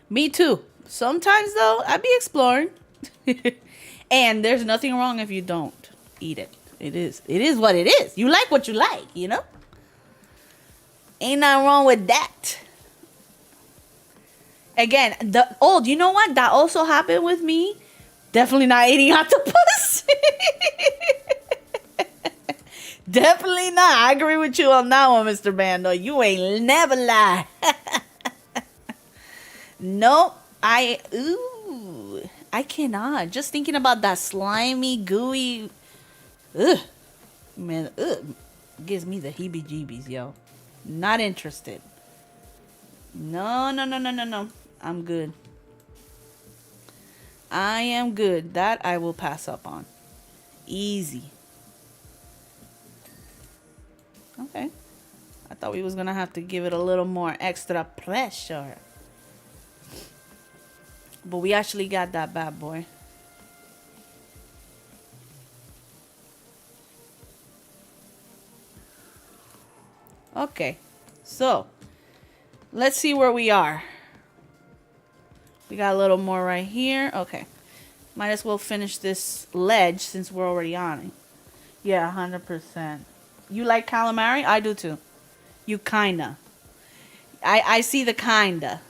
Me too. Sometimes though, I be exploring. And there's nothing wrong if you don't eat it. It is what it is. You like what you like, you know? Ain't nothing wrong with that. Again, you know what? That also happened with me. Definitely not eating octopus. Definitely not. I agree with you on that one, Mr. Bando. You ain't never lie. Nope. I cannot. Just thinking about that slimy, gooey, ugh, man, gives me the heebie-jeebies, yo. Not interested. No, no, no, no, no, no. I'm good. I am good. That I will pass up on. Easy. Okay. I thought we was gonna have to give it a little more extra pressure. But we actually got that bad boy. Okay. So, let's see where we are. We got a little more right here. Okay. Might as well finish this ledge since we're already on it. Yeah, 100%. You like calamari? I do too. You kinda. I see the kinda.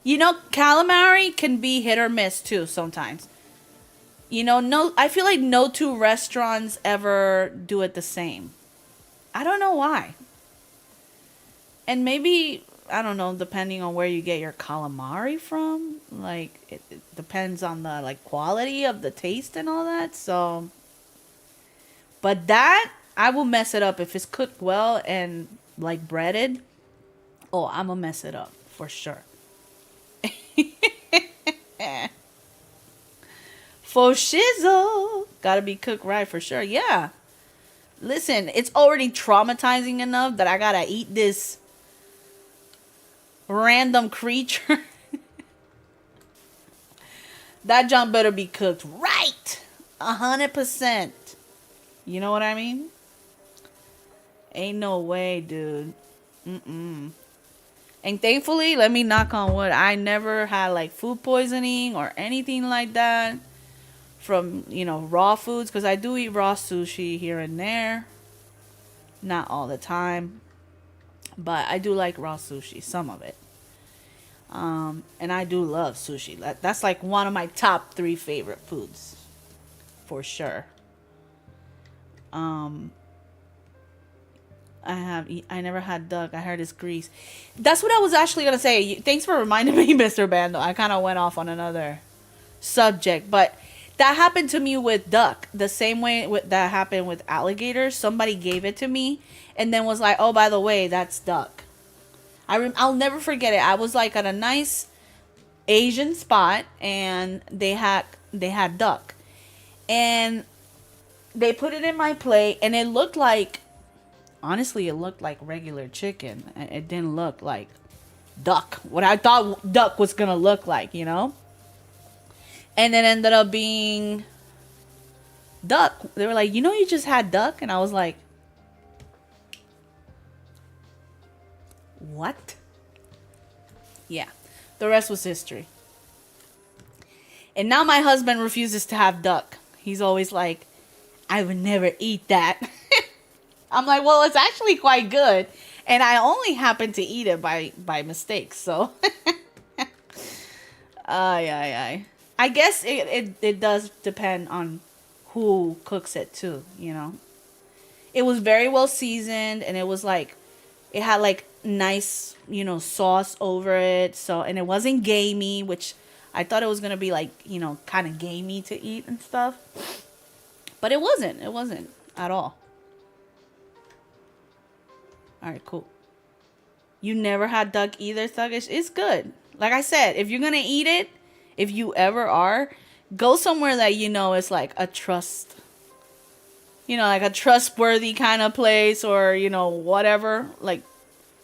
You know, calamari can be hit or miss too sometimes. You know, no, I feel like no two restaurants ever do it the same. I don't know why. And maybe, I don't know, depending on where you get your calamari from, like it depends on the like quality of the taste and all that. So, but that I will mess it up if it's cooked well and like breaded, oh, I'm gonna mess it up for sure. For shizzle. Gotta be cooked right for sure. Yeah. Listen, it's already traumatizing enough that I gotta eat this random creature. That junk better be cooked right. 100%. You know what I mean? Ain't no way, dude. Mm-mm. And thankfully, let me knock on wood, I never had like food poisoning or anything like that from, raw foods. Because I do eat raw sushi here and there. Not all the time. But I do like raw sushi, some of it. And I do love sushi. That's like one of my top 3 favorite foods. For sure. Um, I never had duck. I heard it's grease. That's what I was actually gonna say. Thanks for reminding me, Mr. Bando. I kind of went off on another subject, but that happened to me with duck. The same way that happened with alligators. Somebody gave it to me, and then was like, "Oh, by the way, that's duck." I'll never forget it. I was like at a nice Asian spot, and they had duck, and they put it in my plate, and it looked like, honestly, it looked like regular chicken. It didn't look like duck, what I thought duck was gonna look like, and it ended up being duck. They were like, you just had duck, and I was like, what? Yeah, the rest was history. And now my husband refuses to have duck. He's always like, I would never eat that. I'm like, well, it's actually quite good, and I only happen to eat it by mistake. So, ay. I guess it does depend on who cooks it too. It was very well seasoned, and it was like, it had like nice sauce over it. So, and it wasn't gamey, which I thought it was gonna be like kind of gamey to eat and stuff, but it wasn't. It wasn't at all. All right, cool. You never had duck either, Thuggish? It's good. Like I said, if you're going to eat it, if you ever are, go somewhere that it's like a like a trustworthy kind of place, or, whatever. Like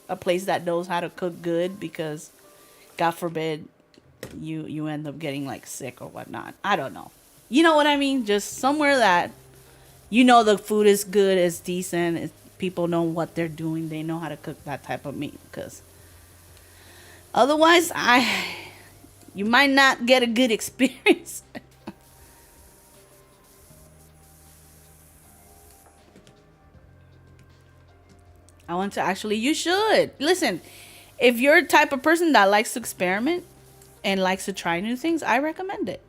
a place that knows how to cook good, because God forbid you end up getting like sick or whatnot. I don't know. You know what I mean? Just somewhere that the food is good, is decent, people know what they're doing. They know how to cook that type of meat, because otherwise, you might not get a good experience. I want to actually, you should. Listen, if you're a type of person that likes to experiment and likes to try new things, I recommend it.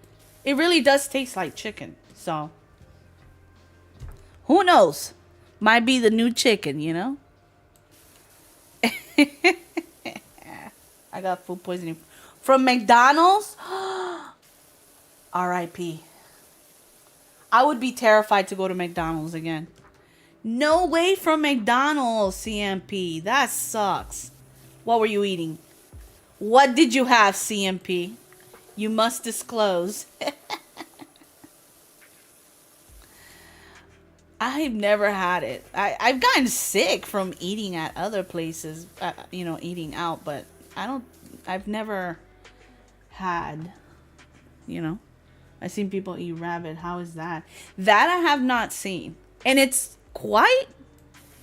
It really does taste like chicken. So, who knows? Might be the new chicken. I got food poisoning from McDonald's. R.I.P. I would be terrified to go to McDonald's again. No way from McDonald's, CMP. That sucks. What were you eating? What did you have, CMP? You must disclose. I've never had it. I've gotten sick from eating at other places, eating out, but I've never had, I've seen people eat rabbit. How is that? That I have not seen. And it's quite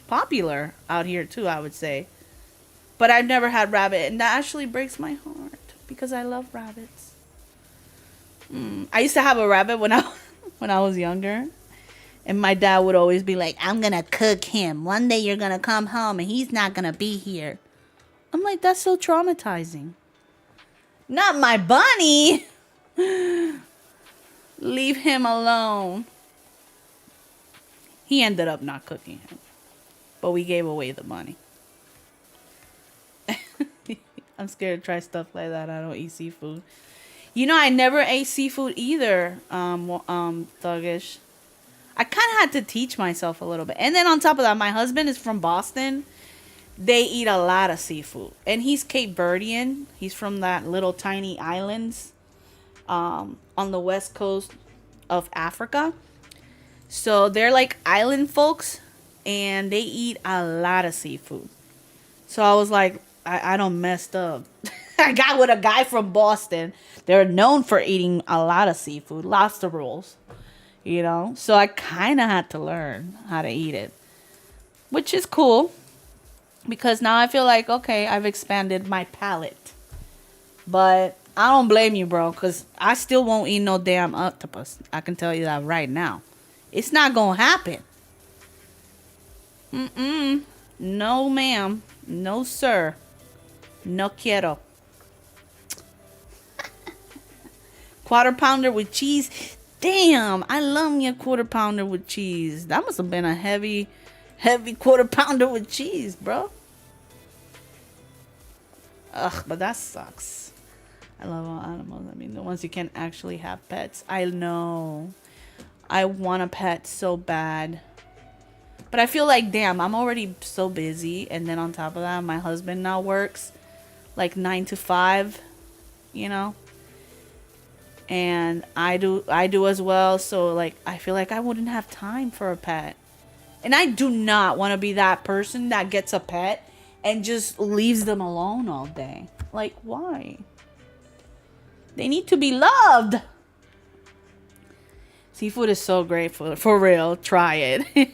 popular out here too, I would say. But I've never had rabbit, and that actually breaks my heart because I love rabbits. I used to have a rabbit when I was younger. And my dad would always be like, I'm going to cook him. One day you're going to come home and he's not going to be here. I'm like, that's so traumatizing. Not my bunny. Leave him alone. He ended up not cooking him. But we gave away the money. I'm scared to try stuff like that. I don't eat seafood. I never ate seafood either, Thuggish. I kind of had to teach myself a little bit. And then on top of that, my husband is from Boston. they eat a lot of seafood. And he's Cape Verdean. He's from that little tiny islands on the west coast of Africa. So they're like island folks and they eat a lot of seafood. So I was like, I don't messed up. I got with a guy from Boston. They're known for eating a lot of seafood, lobster rolls, you know? So I kind of had to learn how to eat it, which is cool because now I feel like, okay, I've expanded my palate. But I don't blame you, bro, because I still won't eat no damn octopus. I can tell you that right now. It's not going to happen. Mm-mm. No, ma'am. No, sir. No quiero. Quarter pounder with cheese. Damn, I love me a quarter pounder with cheese. That must have been a heavy, heavy quarter pounder with cheese, bro. Ugh, but that sucks. I love all animals. I mean, the ones you can actually have pets. I know. I want a pet so bad. But I feel like, damn, I'm already so busy. And then on top of that, my husband now works like 9 to 5, you know? And I do as well. So like, I feel like I wouldn't have time for a pet. And I do not want to be that person that gets a pet and just leaves them alone all day. Like, why? They need to be loved. Seafood is so great for real. Try it.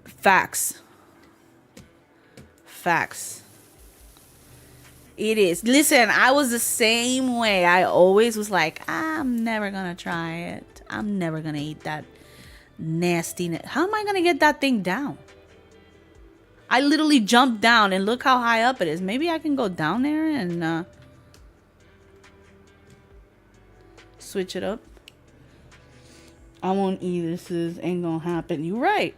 Facts. Facts. It is. Listen, I was the same way. I always was like, I'm never gonna try it. I'm never gonna eat that nastiness. How am I gonna get that thing down? I literally jumped down and look how high up it is. Maybe I can go down there and switch it up. I won't eat this. Ain't gonna happen. You're right.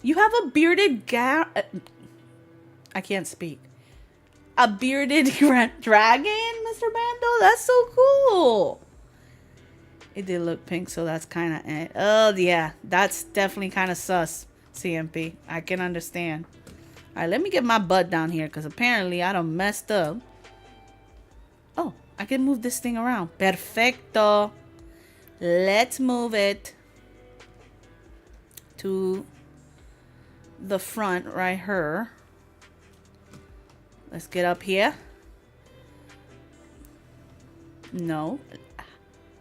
You have a bearded I can't speak. A bearded dragon, Mr. Bando? That's so cool. It did look pink, so that's kind of... Oh, yeah. That's definitely kind of sus, CMP. I can understand. All right, let me get my butt down here, because apparently I done messed up. Oh, I can move this thing around. Perfecto. Let's move it to the front right here. Let's get up here. No.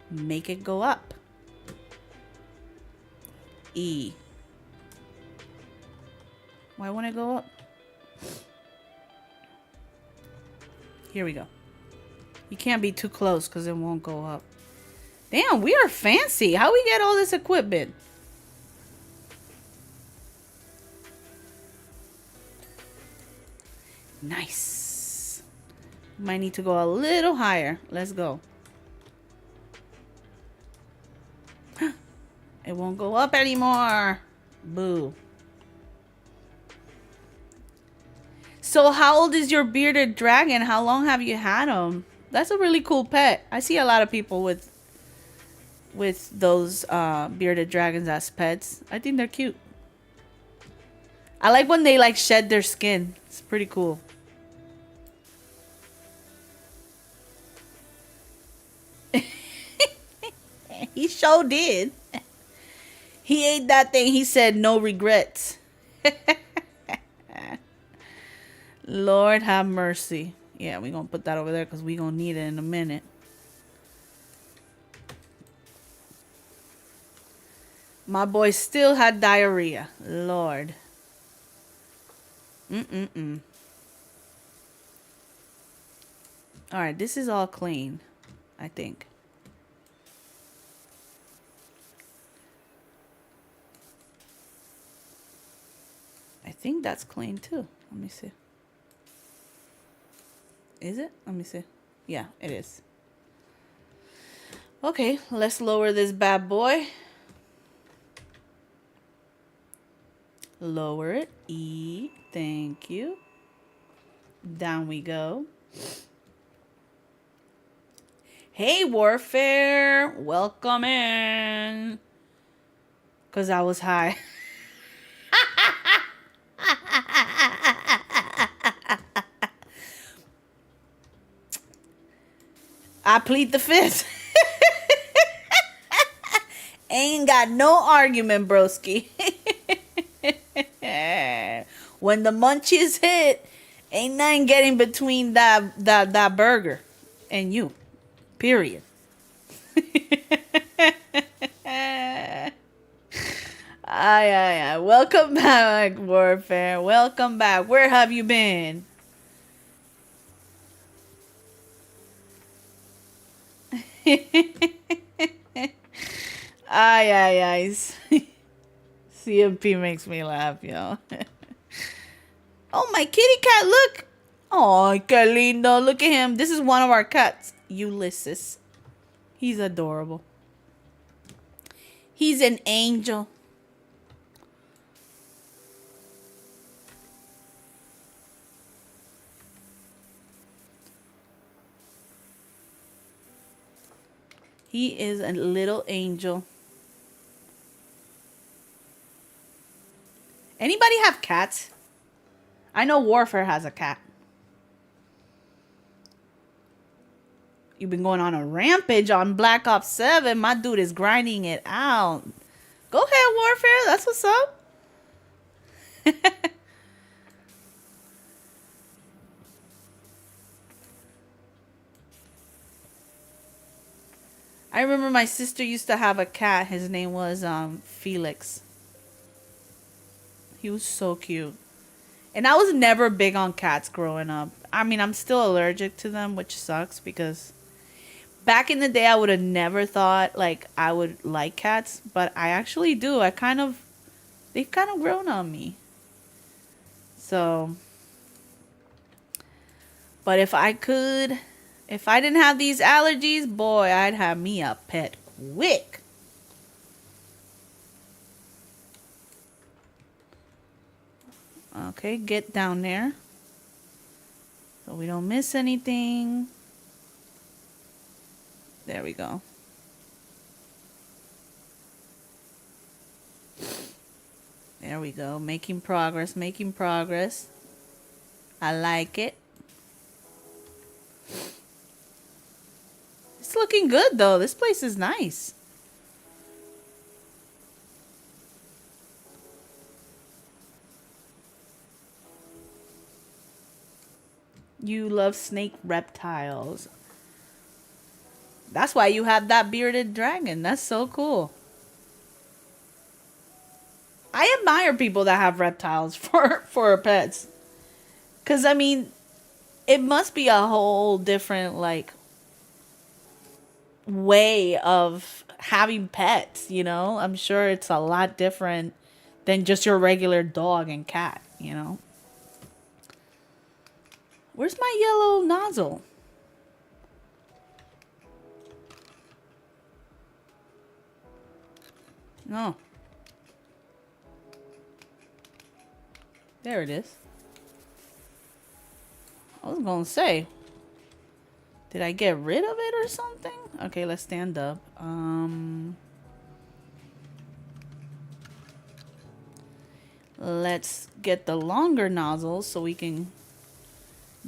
Make it go up. E. Why won't it go up? Here we go. You can't be too close because it won't go up. Damn, we are fancy. How we get all this equipment? Nice. Might need to go a little higher. Let's go. It won't go up anymore. Boo. So how old is your bearded dragon? How long have you had him? That's a really cool pet. I see a lot of people with those bearded dragons as pets. I think they're cute. I like when they like shed their skin. It's pretty cool. He sure did. He ate that thing. He said no regrets. Lord have mercy. Yeah, we're going to put that over there because we're going to need it in a minute. My boy still had diarrhea. Lord. Mm-mm-mm. Alright, this is all clean, I think. I think that's clean too. Let me see. Is it? Let me see. Yeah, it is. Okay, let's lower this bad boy. Lower it. E. Thank you. Down we go. Hey, Warfare. Welcome in. Because I was high. I plead the fifth. Ain't got no argument, broski. When the munchies hit, ain't nothing getting between that burger and you. Period. Ay. Welcome back, Warfare. Welcome back. Where have you been? Ay. CMP makes me laugh, yo. Oh, my kitty cat, look. Oh, que lindo. Look at him. This is one of our cats, Ulysses. He's adorable. He's an angel. He is a little angel. Anybody have cats? I know Warfare has a cat. You've been going on a rampage on Black Ops 7. My dude is grinding it out. Go ahead, Warfare. That's what's up. I remember my sister used to have a cat. His name was Felix. He was so cute. And I was never big on cats growing up. I mean, I'm still allergic to them, which sucks because back in the day I would have never thought like I would like cats, but I actually do. They've kind of grown on me. So, but if I didn't have these allergies, boy, I'd have me a pet quick. Okay, get down there so we don't miss anything. There we go. There we go. Making progress. I like it. It's looking good though. This place is nice. You love snake reptiles. That's why you have that bearded dragon. That's so cool. I admire people that have reptiles for pets. Cause I mean, it must be a whole different like way of having pets, you know? I'm sure it's a lot different than just your regular dog and cat, you know? Where's my yellow nozzle? No. There it is. I was gonna say, did I get rid of it or something? Okay, let's stand up. Let's get the longer nozzle so we can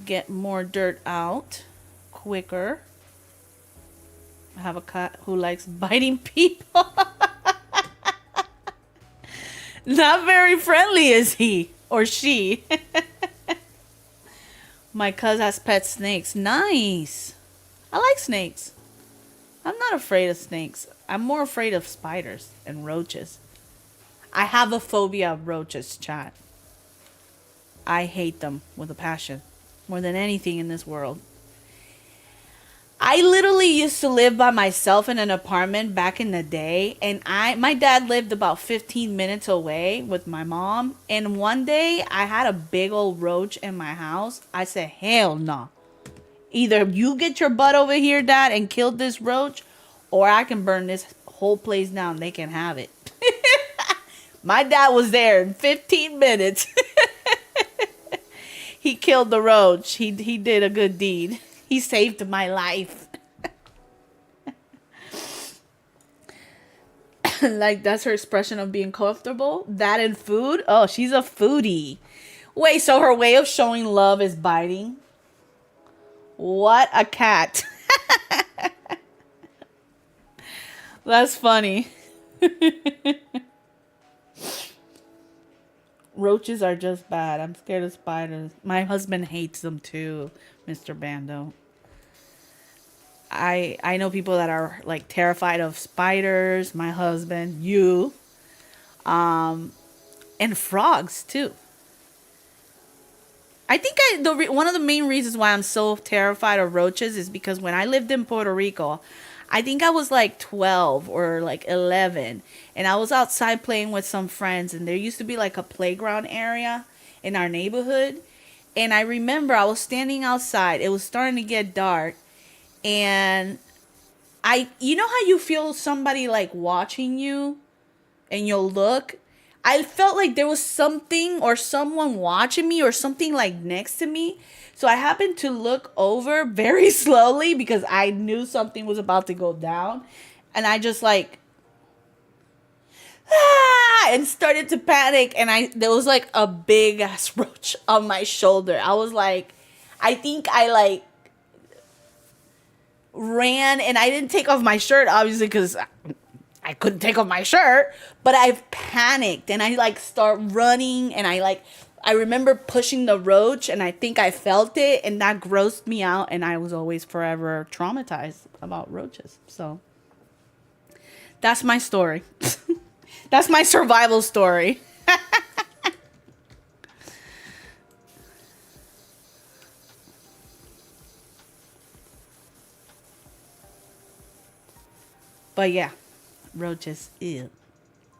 get more dirt out quicker. I have a cat who likes biting people. Not very friendly, is he or she? My cousin has pet snakes. Nice. I like snakes. I'm not afraid of snakes. I'm more afraid of spiders and roaches. I have a phobia of roaches, chat. I hate them with a passion. More than anything in this world. I literally used to live by myself in an apartment back in the day, and my dad lived about 15 minutes away with my mom, and one day I had a big old roach in my house. I said, hell no. Either you get your butt over here, Dad, and kill this roach, or I can burn this whole place down. They can have it. My dad was there in 15 minutes. He killed the roach. He did a good deed. He saved my life. Like, that's her expression of being comfortable. That and food. Oh, she's a foodie. Wait, so her way of showing love is biting? What a cat. That's funny. Roaches are just bad. I'm scared of spiders. My husband hates them too, Mr. Bando. I know people that are like terrified of spiders. My husband, you, and frogs too. I think one of the main reasons why I'm so terrified of roaches is because when I lived in Puerto Rico, I think I was like 12 or like 11, and I was outside playing with some friends, and there used to be like a playground area in our neighborhood. And I remember I was standing outside. It was starting to get dark, and you know how you feel somebody like watching you and you'll look. I felt like there was something or someone watching me or something like next to me. So I happened to look over very slowly because I knew something was about to go down. And I just like, and started to panic. And there was like a big ass roach on my shoulder. I was like, I think I like ran, and I didn't take off my shirt, obviously, because I couldn't take off my shirt, but I panicked and I like start running, and I remember pushing the roach, and I think I felt it, and that grossed me out, and I was always forever traumatized about roaches. So that's my story. That's my survival story. But yeah, roaches, ew.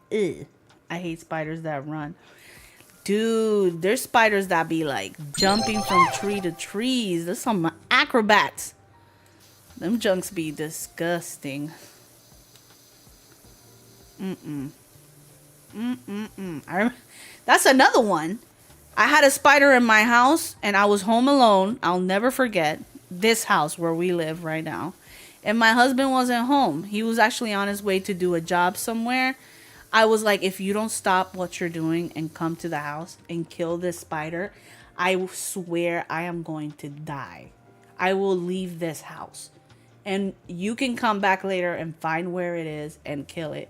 Ew. I hate spiders that run. Dude, there's spiders that be like jumping from tree to trees. There's some acrobats. Them junks be disgusting. That's another one. I had a spider in my house and I was home alone. I'll never forget this house where we live right now. And my husband wasn't home. He was actually on his way to do a job somewhere. I was like, if you don't stop what you're doing and come to the house and kill this spider, I swear I am going to die. I will leave this house. And you can come back later and find where it is and kill it.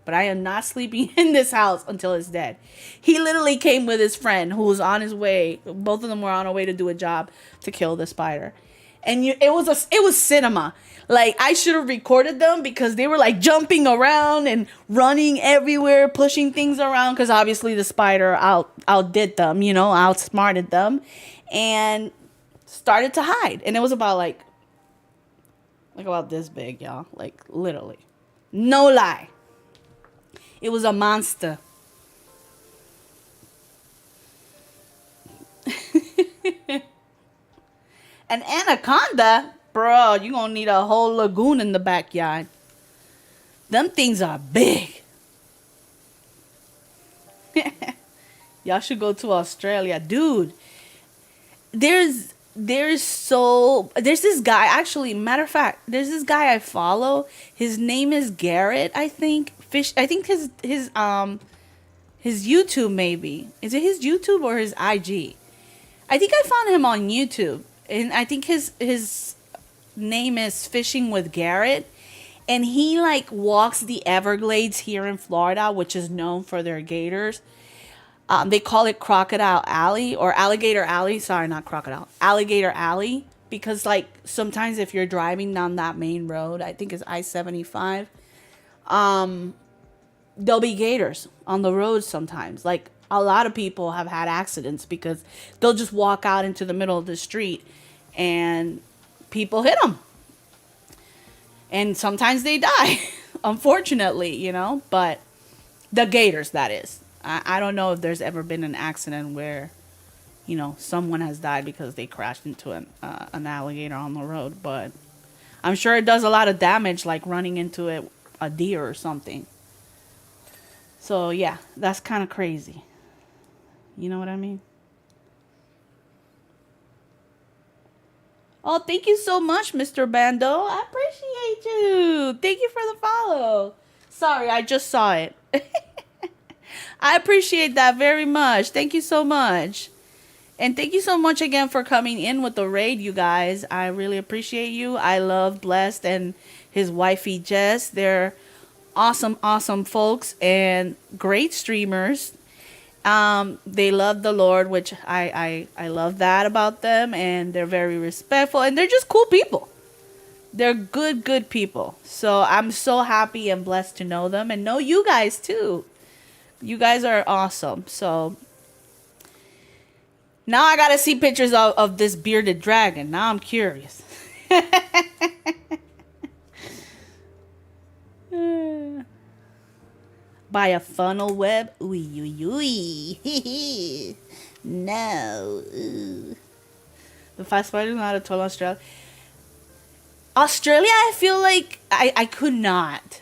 But I am not sleeping in this house until it's dead. He literally came with his friend who was on his way. Both of them were on their way to do a job to kill the spider. And it was cinema. Like, I should have recorded them because they were like jumping around and running everywhere, pushing things around, because obviously the spider outdid them, outsmarted them, and started to hide. And it was about about this big, y'all. Like, literally. No lie. It was a monster. An anaconda? Bro, you gonna need a whole lagoon in the backyard. Them things are big. Y'all should go to Australia. Dude, there's this guy, actually, matter of fact, there's this guy I follow. His name is Garrett, I think. I think his YouTube, maybe. Is it his YouTube or his IG? I think I found him on YouTube. And I think his name is Fishing with Garrett. And he like walks the Everglades here in Florida, which is known for their gators. They call it Crocodile Alley or Alligator Alley. Sorry, not Crocodile. Alligator Alley. Because like sometimes if you're driving down that main road, I think it's I-75, there'll be gators on the road sometimes. Like, a lot of people have had accidents because they'll just walk out into the middle of the street and people hit them. And sometimes they die, unfortunately, but the gators, that is. I don't know if there's ever been an accident where, someone has died because they crashed into an alligator on the road, but I'm sure it does a lot of damage, like running into a deer or something. So, yeah, that's kind of crazy. You know what I mean? Oh, thank you so much, Mr. Bando. I appreciate you. Thank you for the follow. Sorry, I just saw it. I appreciate that very much. Thank you so much. And thank you so much again for coming in with the raid, you guys. I really appreciate you. I love Blessed and his wifey, Jess. They're awesome, awesome folks and great streamers. They love the Lord, which I love that about them, and they're very respectful, and they're just cool people. They're good, good people. So I'm so happy and blessed to know them and know you guys too. You guys are awesome. So now I gotta see pictures of this bearded dragon. Now I'm curious. By a funnel web. Ooh. No. Ooh. The Five Spiders not a total Australia. Australia, I feel like I could not.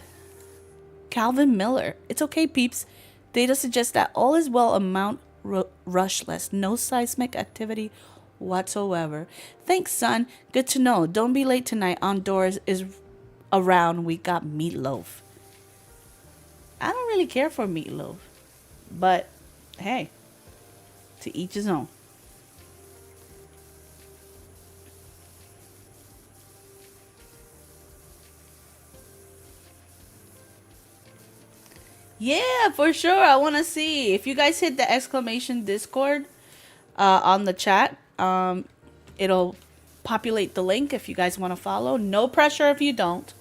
Calvin Miller. It's okay, peeps. Data suggests that all is well amount rushless. No seismic activity whatsoever. Thanks, son. Good to know. Don't be late tonight. On doors is around. We got meatloaf. I don't really care for meatloaf. But, hey. To each his own. Yeah, for sure. I want to see. If you guys hit the exclamation Discord on the chat, it'll populate the link if you guys want to follow. No pressure if you don't.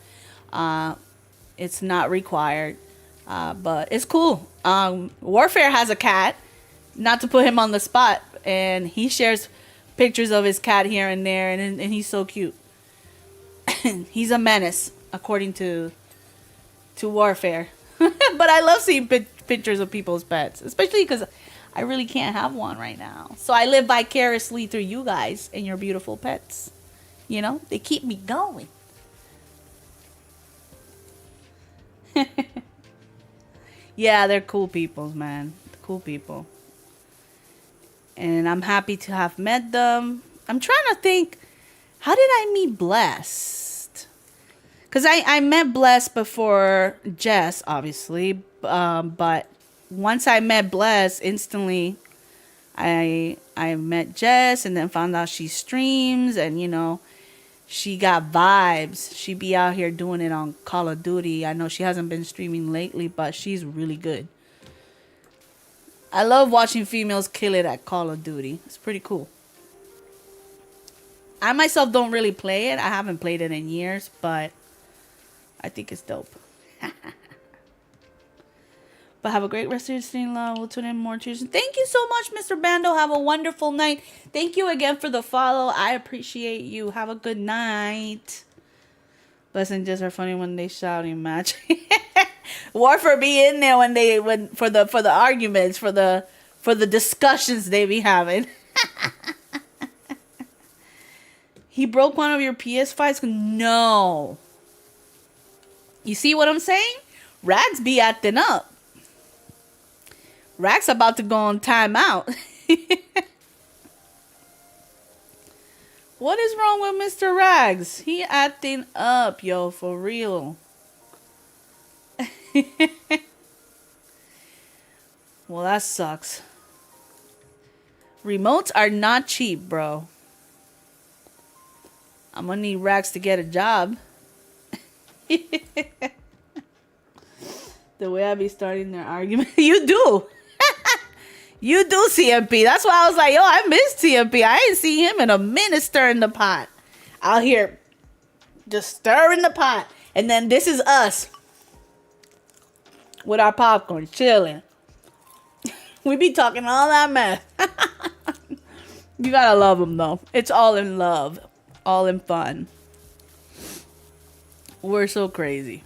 It's not required. But it's cool. Warfare has a cat. Not to put him on the spot. And he shares pictures of his cat here and there. And he's so cute. He's a menace, according to Warfare. But I love seeing pictures of people's pets, especially because I really can't have one right now. So I live vicariously through you guys and your beautiful pets. You know, they keep me going. Yeah, they're cool people, man. Cool people. And I'm happy to have met them. I'm trying to think, how did I meet Blessed? Because I met Bless before Jess, obviously. But once I met Bless, instantly I met Jess and then found out she streams. And, you know, she got vibes. She be out here doing it on Call of Duty. I know she hasn't been streaming lately, but she's really good. I love watching females kill it at Call of Duty. It's pretty cool. I myself don't really play it. I haven't played it in years, but I think it's dope. But have a great rest of your stream, love. We'll tune in more Tuesday. Thank you so much, Mr. Bando. Have a wonderful night. Thank you again for the follow. I appreciate you. Have a good night. Blessing just are funny when they shouting match. Warfare be in there when for the arguments, for the discussions they be having. He broke one of your PS5s? No. You see what I'm saying? Rags be acting up. Rags about to go on timeout. What is wrong with Mr. Rags? He acting up, yo, for real. Well, that sucks. Remotes are not cheap, bro. I'm gonna need Rags to get a job. The way I be starting their argument. You do. You do, CMP. That's why I was like, yo, I miss CMP. I ain't seen him in a minute stirring the pot. Out here just stirring the pot. And then this is us with our popcorn, chilling. We be talking all that mess. You gotta love them, though. It's all in love. All in fun. We're so crazy.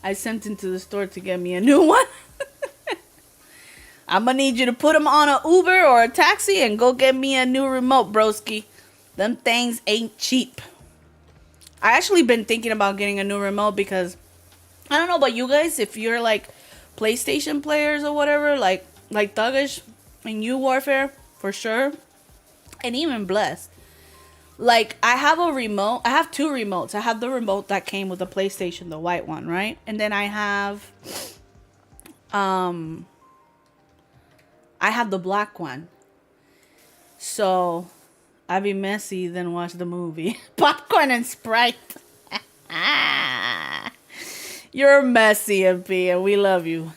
I sent him to the store to get me a new one. I'm gonna need you to put him on a Uber or a taxi and go get me a new remote, broski. Them things ain't cheap. I actually been thinking about getting a new remote because I don't know about you guys, if you're like PlayStation players or whatever, like Thuggish and you Warfare for sure, and even Blessed. Like, I have a remote. I have two remotes. I have the remote that came with the PlayStation, the white one, right? And then I have the black one. So, I'd be messy, then watch the movie. Popcorn and Sprite. You're messy, MP, and we love you.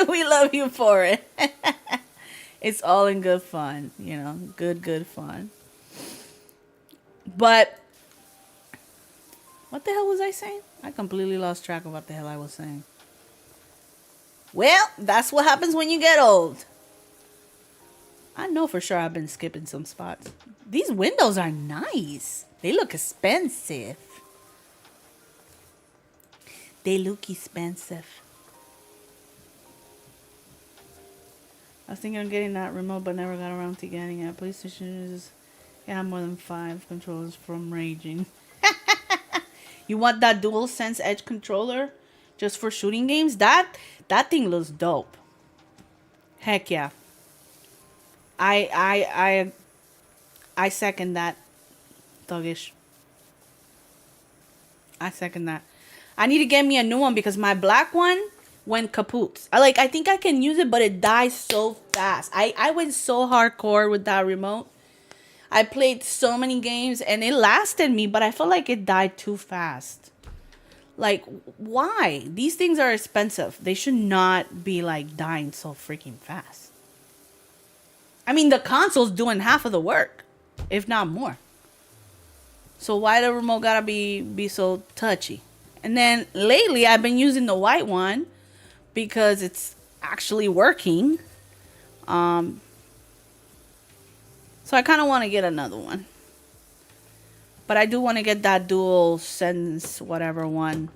We love you for it. It's all in good fun, you know, good fun. But what the hell was I saying? I completely lost track of what the hell I was saying. Well, that's what happens when you get old. I know for sure I've been skipping some spots. These windows are nice. They look expensive. They look expensive. I was thinking of getting that remote, but never got around to getting it. PlayStation is have more than 5 controllers from raging. You want that DualSense Edge controller just for shooting games? That thing looks dope. Heck yeah. I second that, Thuggish. I second that. I need to get me a new one because my black one went kaput. I think I can use it, but it dies so fast. I went so hardcore with that remote. I played so many games and it lasted me, but I felt like it died too fast. Like, why? These things are expensive. They should not be like dying so freaking fast. I mean, the console's doing half of the work, if not more. So why the remote gotta be so touchy? And then lately I've been using the white one because it's actually working. So I kind of want to get another one. But I do want to get that DualSense whatever one.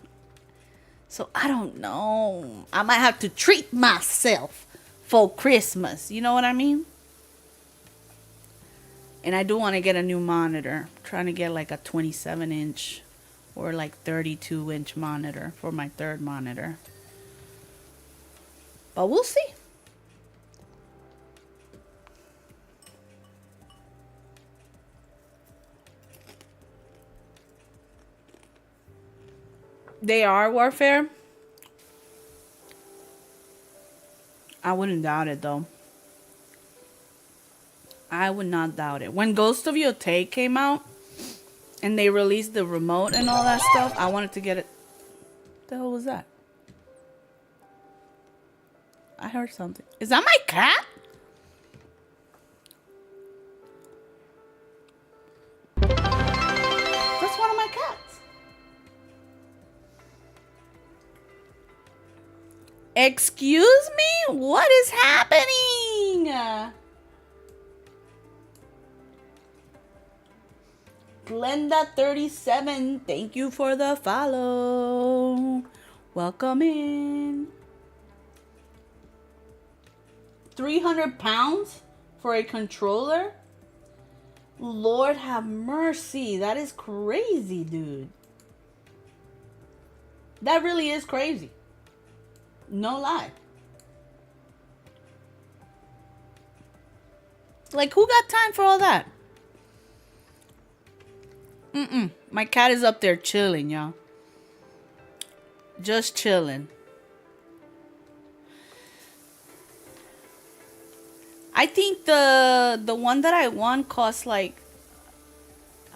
So I don't know. I might have to treat myself for Christmas. You know what I mean? And I do want to get a new monitor. I'm trying to get like a 27-inch or like 32-inch monitor for my third monitor. But we'll see. They are Warfare. I wouldn't doubt it though. I would not doubt it. When Ghost of Yotei came out and they released the remote and all that stuff, I wanted to get it. What the hell was that? I heard something. Is that my cat? That's one of my cats. Excuse me? What is happening? Glenda37, thank you for the follow. Welcome in. 300 pounds for a controller? Lord have mercy. That is crazy, dude. That really is crazy. No lie. Like, who got time for all that? My cat is up there chilling, y'all. Just chilling. I think the one that I want costs like,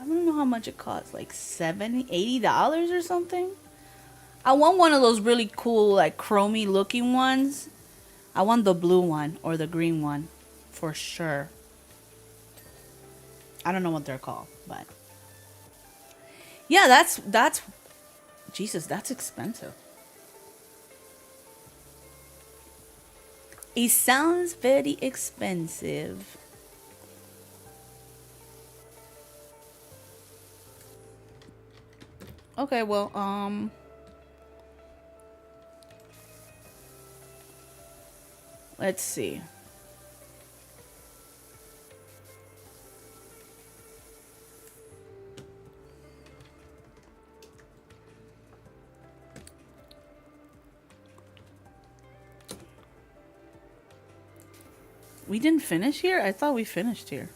I don't know how much it costs, like $70, $80 or something. I want one of those really cool, like chromey looking ones. I want the blue one or the green one for sure. I don't know what they're called, but yeah, that's Jesus, that's expensive. It sounds very expensive. Okay, well, let's see. We didn't finish here? I thought we finished here.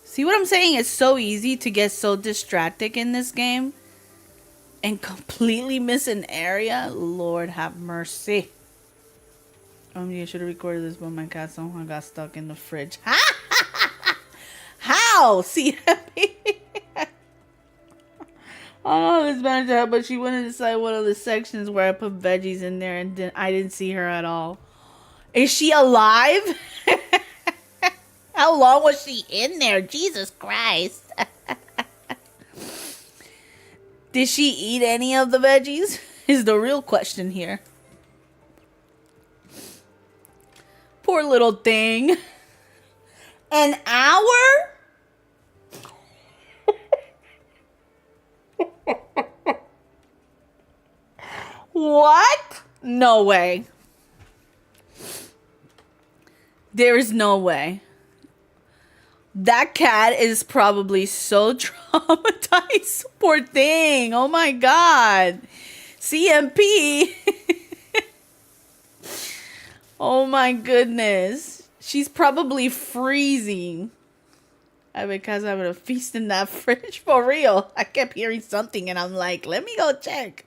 See what I'm saying? It's so easy to get so distracted in this game and completely miss an area. Lord have mercy. I should have recorded this, but my cat somehow got stuck in the fridge. How? See? I don't know if it's manager, but she went inside one of the sections where I put veggies in there, and then I didn't see her at all. Is she alive? How long was she in there? Jesus Christ. Did she eat any of the veggies? Is the real question here. Poor little thing. An hour? What? No way. There is no way. That cat is probably so traumatized. Poor thing. Oh my God. CMP. Oh my goodness. She's probably freezing. I because I'm gonna feast in that fridge for real. I kept hearing something and I'm like, let me go check.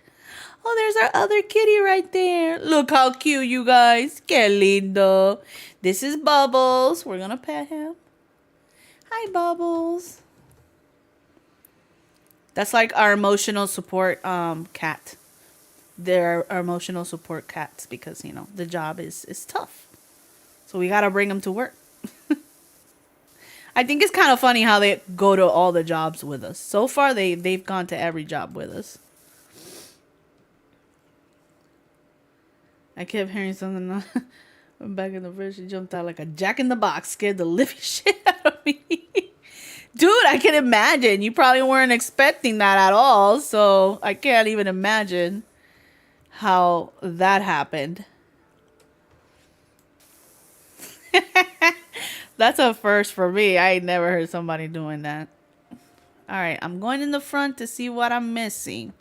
Oh, there's our other kitty right there. Look how cute, you guys. Que lindo. This is Bubbles. We're gonna pet him. Hi, Bubbles. That's like our emotional support cat. They're our emotional support cats because, you know, the job is tough. So we got to bring them to work. I think it's kind of funny how they go to all the jobs with us. So far, they've gone to every job with us. I kept hearing something back in the fridge. She jumped out like a jack in the box, scared the living shit out of me. Dude, I can imagine. You probably weren't expecting that at all. So I can't even imagine how that happened. That's a first for me. I ain't never heard somebody doing that. All right, I'm going in the front to see what I'm missing.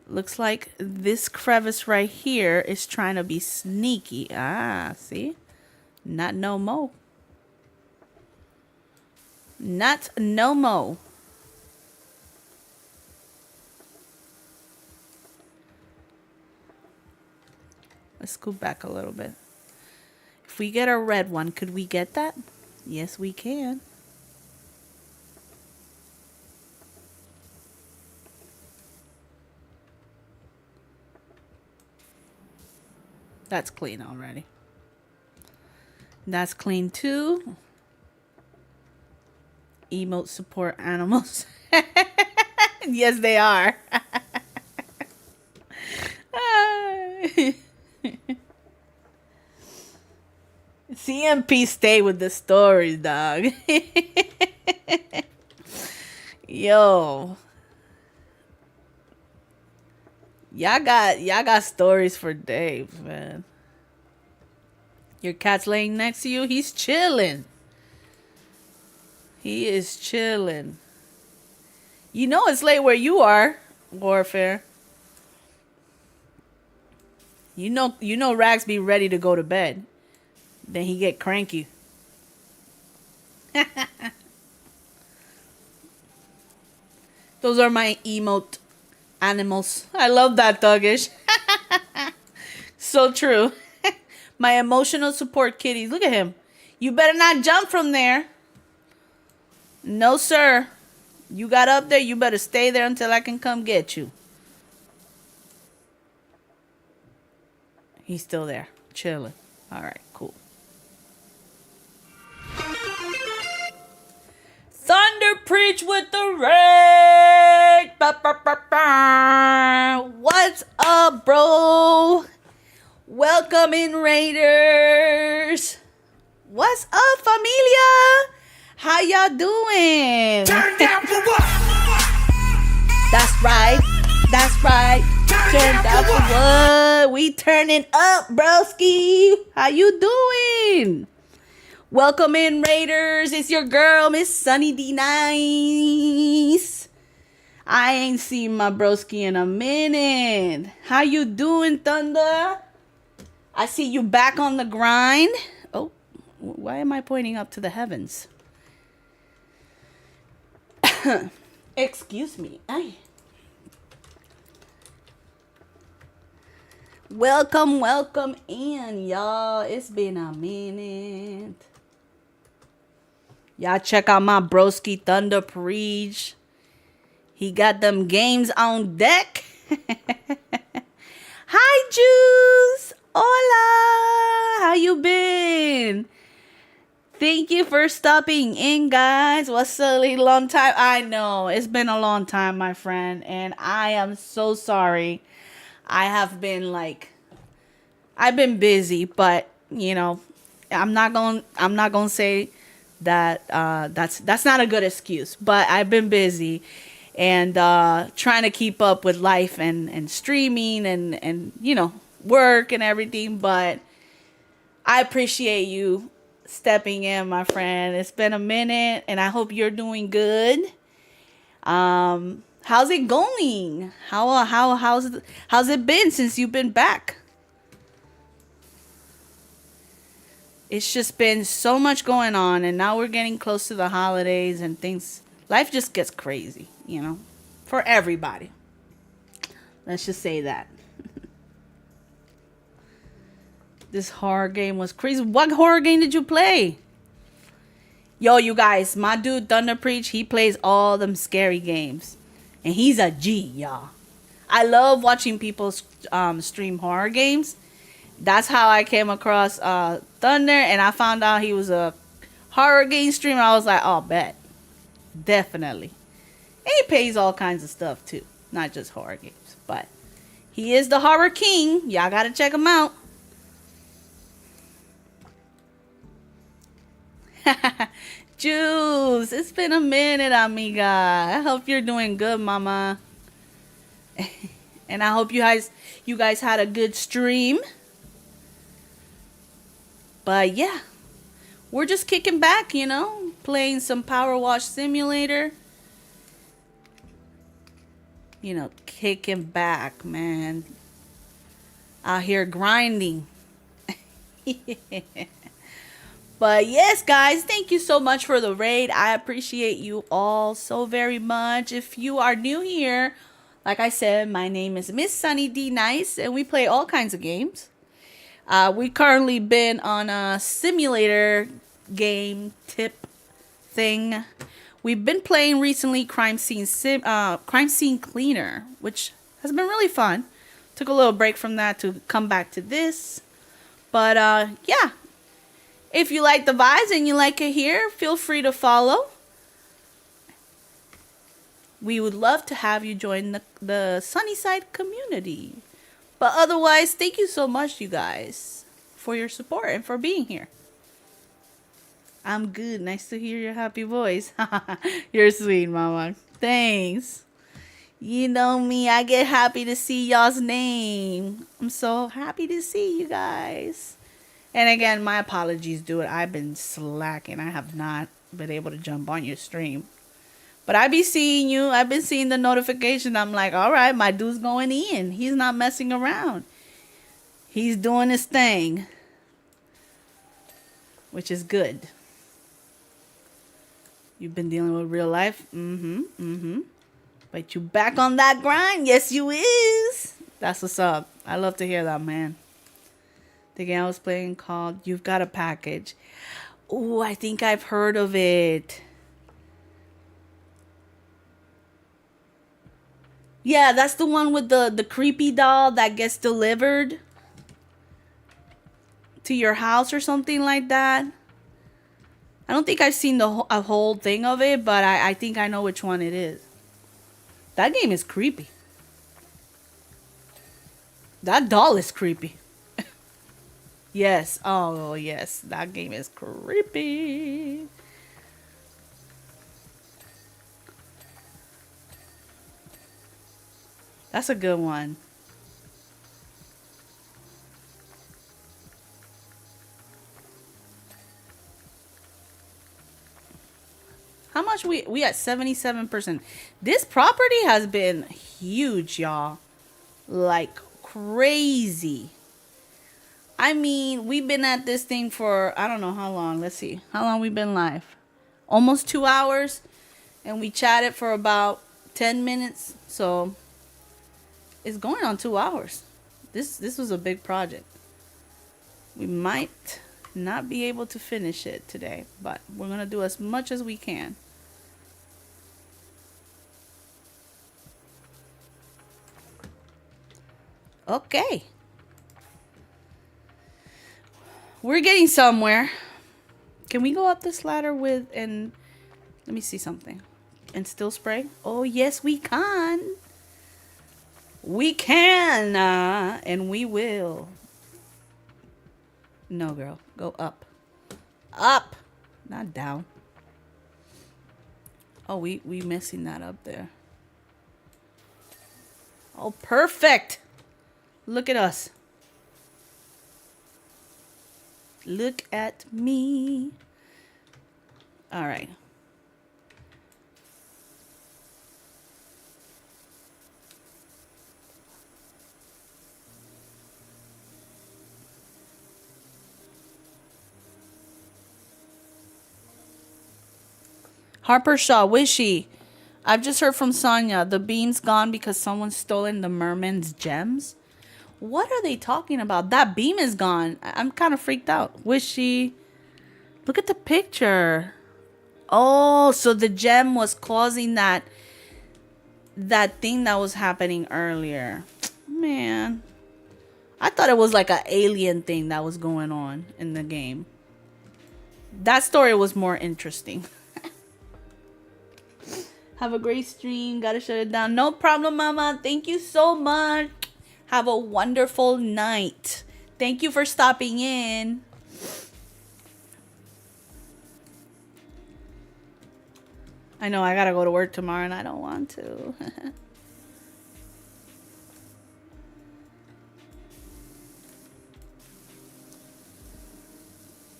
Looks like this crevice right here is trying to be sneaky. Ah, see? Not no mo. Not no mo. Let's go back a little bit. If we get a red one, could we get that? Yes, we can. That's clean already. That's clean too. Emote support animals. Yes, they are. CMP stay with the stories, dog. Yo. Y'all got stories for days, man. Your cat's laying next to you. He's chilling. He is chilling. You know it's late where you are, Warfare. You know Rags be ready to go to bed. Then he get cranky. Those are my emote animals. I love that, Thuggish. So true. My emotional support kitties. Look at him. You better not jump from there. No, sir. You got up there. You better stay there until I can come get you. He's still there. Chilling. All right, cool. Thunder Preach with the Raid. What's up, bro? Welcome in, Raiders. What's up, familia? How y'all doing? Turn down for what? That's right. That's right. Turn down for what? We turning up, broski. How you doing? Welcome in, Raiders. It's your girl, Miss Sunny D Nice. I ain't seen my broski in a minute. How you doing, Thunder? I see you back on the grind. Oh, why am I pointing up to the heavens? Excuse me. Welcome in, y'all. It's been a minute. Y'all check out my broski Thunder Preach. He got them games on deck. Hi, Juice. Hola. How you been? Thank you for stopping in, guys. What's a long time? I know it's been a long time, my friend, and I am so sorry. I have been I've been busy, but I'm not gonna say that that's not a good excuse. But I've been busy and trying to keep up with life and streaming and work and everything. But I appreciate you stepping in, my friend. It's been a minute, and I hope you're doing good. How's it going? How's it been since you've been back? It's just been so much going on, and now we're getting close to the holidays and things. Life just gets crazy, for everybody. Let's just say that. This horror game was crazy. What horror game did you play? Yo, you guys, my dude Thunder Preach, he plays all them scary games. And he's a G, y'all. I love watching people stream horror games. That's how I came across Thunder, and I found out he was a horror game streamer. I was like, oh, bet. Definitely. And he plays all kinds of stuff, too. Not just horror games. But he is the horror king. Y'all got to check him out. Juice, it's been a minute, amiga. I hope you're doing good, mama. And I hope you guys had a good stream. But yeah, we're just kicking back, playing some Power Wash Simulator. Kicking back, man. Out here grinding. But yes, guys, thank you so much for the raid. I appreciate you all so very much. If you are new here, like I said, my name is Miss Sunny D Nice, and we play all kinds of games. We currently been on a simulator game tip thing. We've been playing recently Crime Scene Cleaner, which has been really fun. Took a little break from that to come back to this. But yeah. If you like the vibes and you like it here, feel free to follow. We would love to have you join the Sunnyside community. But otherwise, thank you so much, you guys, for your support and for being here. I'm good. Nice to hear your happy voice. You're sweet, mama. Thanks. You know me, I get happy to see y'all's name. I'm so happy to see you guys. And again, my apologies, dude. I've been slacking. I have not been able to jump on your stream. But I be seeing you. I've been seeing the notification. I'm like, all right, my dude's going in. He's not messing around. He's doing his thing. Which is good. You've been dealing with real life? But you back on that grind? Yes, you is. That's what's up. I love to hear that, man. The game I was playing called You've Got a Package. Oh, I think I've heard of it. Yeah, that's the one with the creepy doll that gets delivered to your house or something like that. I don't think I've seen a whole thing of it, but I think I know which one it is. That game is creepy. That doll is creepy. Yes. Oh, yes. That game is creepy. That's a good one. How much we at 77%. This property has been huge, y'all. Like crazy. I mean, we've been at this thing for, I don't know how long. Let's see. How long we've been live? Almost 2 hours. And we chatted for about 10 minutes. So, it's going on 2 hours. This was a big project. We might not be able to finish it today. But we're going to do as much as we can. Okay. We're getting somewhere. Can we go up this ladder with, and let me see something. And still spray? Oh, yes, we can. We can. And we will. No, girl. Go up. Up. Not down. Oh, we messing that up there. Oh, perfect. Look at us. Look at me. All right. Harper Shaw, Wishy. I've just heard from Sonia. The bean's gone because someone's stolen the merman's gems. What are they talking about? That beam is gone. I'm kind of freaked out. Wishy. Look at the picture. Oh, so the gem was causing that thing that was happening earlier. Man. I thought it was like an alien thing that was going on in the game. That story was more interesting. Have a great stream. Gotta shut it down. No problem, Mama. Thank you so much. Have a wonderful night. Thank you for stopping in. I know I gotta go to work tomorrow and I don't want to.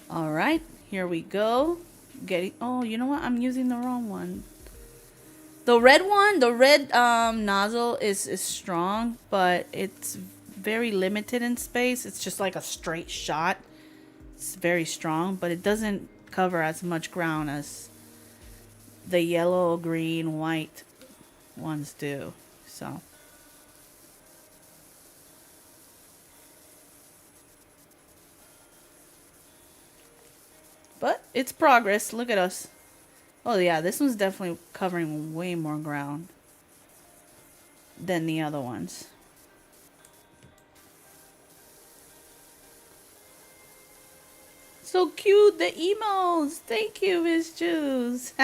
All right, here we go. Getting. Oh, you know what? I'm using the wrong one. The red one, the red nozzle is strong, but it's very limited in space. It's just like a straight shot. It's very strong, but it doesn't cover as much ground as the yellow, green, white ones do. So. But it's progress. Look at us. Oh yeah, this one's definitely covering way more ground than the other ones. So cute, the emos. Thank you, Miss Juice.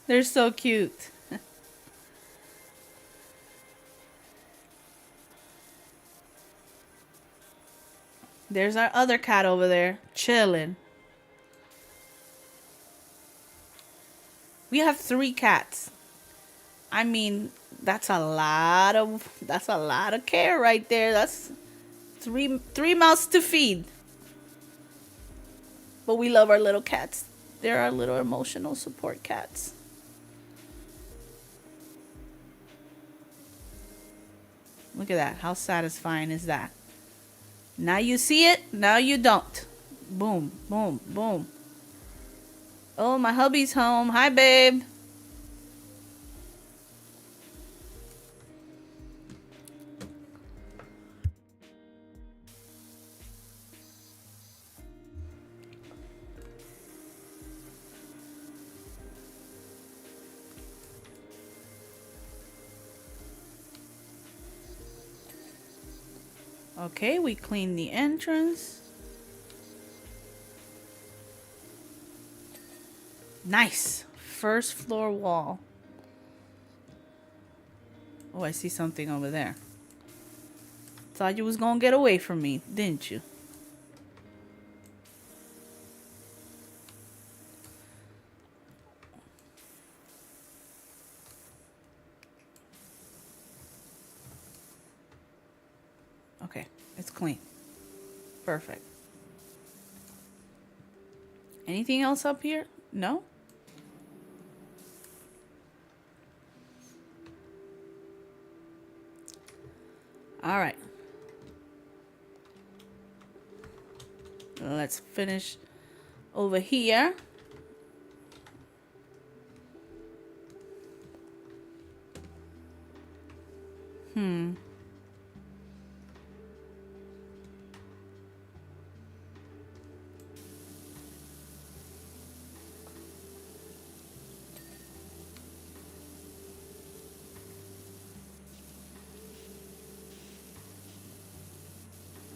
They're so cute. There's our other cat over there, chilling. We have 3 cats. I mean, that's a lot of care right there. That's three mouths to feed. But we love our little cats. They're our little emotional support cats. Look at that. How satisfying is that? Now you see it, now you don't. Boom, boom, boom. Oh, my hubby's home. Hi, babe. Okay, we clean the entrance. Nice. First floor wall. Oh, I see something over there. Thought you was gonna get away from me, didn't you? Okay, it's clean. Perfect. Anything else up here? No? All right. Let's finish over here.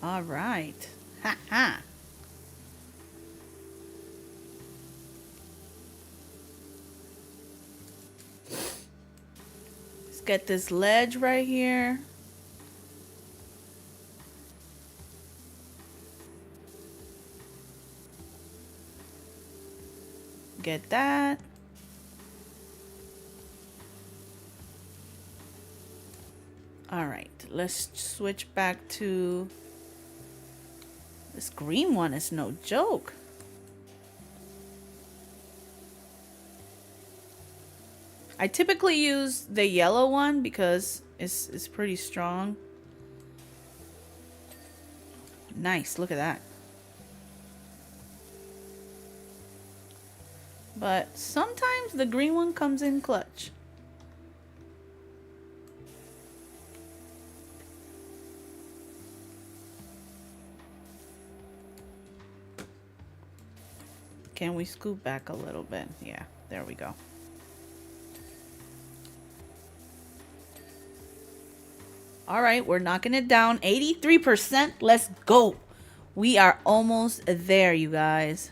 All right. Ha ha. Let's get this ledge right here. Get that. All right, let's switch back to this green one. Is no joke. I typically use the yellow one because it's pretty strong. Nice, look at that. But sometimes the green one comes in clutch. Can we scoot back a little bit? Yeah, there we go. All right, we're knocking it down. 83%. Let's go. We are almost there, you guys.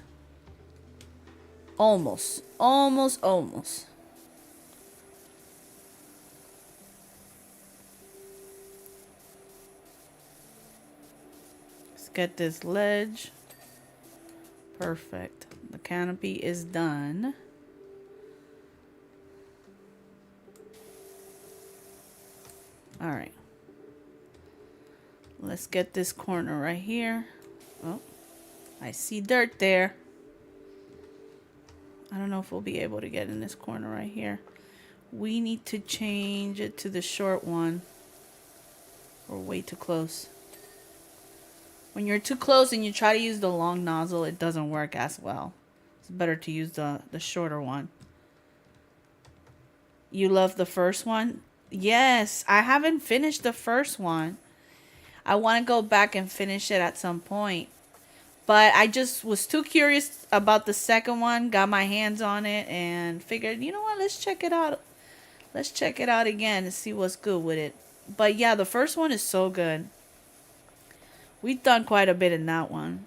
Almost. Almost, almost. Let's get this ledge. Perfect. The canopy is done. All right. Let's get this corner right here. Oh, I see dirt there. I don't know if we'll be able to get in this corner right here. We need to change it to the short one. We're way too close. When you're too close and you try to use the long nozzle, it doesn't work as well. It's better to use the shorter one. You love the first one? Yes, I haven't finished the first one. I want to go back and finish it at some point. But I just was too curious about the second one. Got my hands on it and figured, you know what, let's check it out. Let's check it out again and see what's good with it. But yeah, the first one is so good. We've done quite a bit in that one.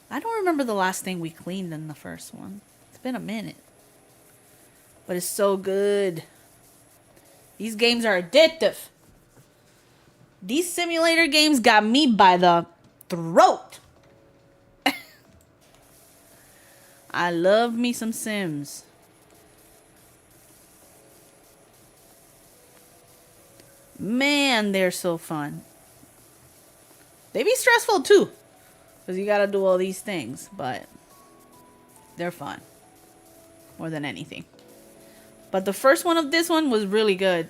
I don't remember the last thing we cleaned in the first one. It's been a minute. But it's so good. These games are addictive. These simulator games got me by the throat. I love me some Sims. Man, they're so fun. They be stressful too, because you gotta do all these things, but they're fun more than anything. But the first one of this one was really good.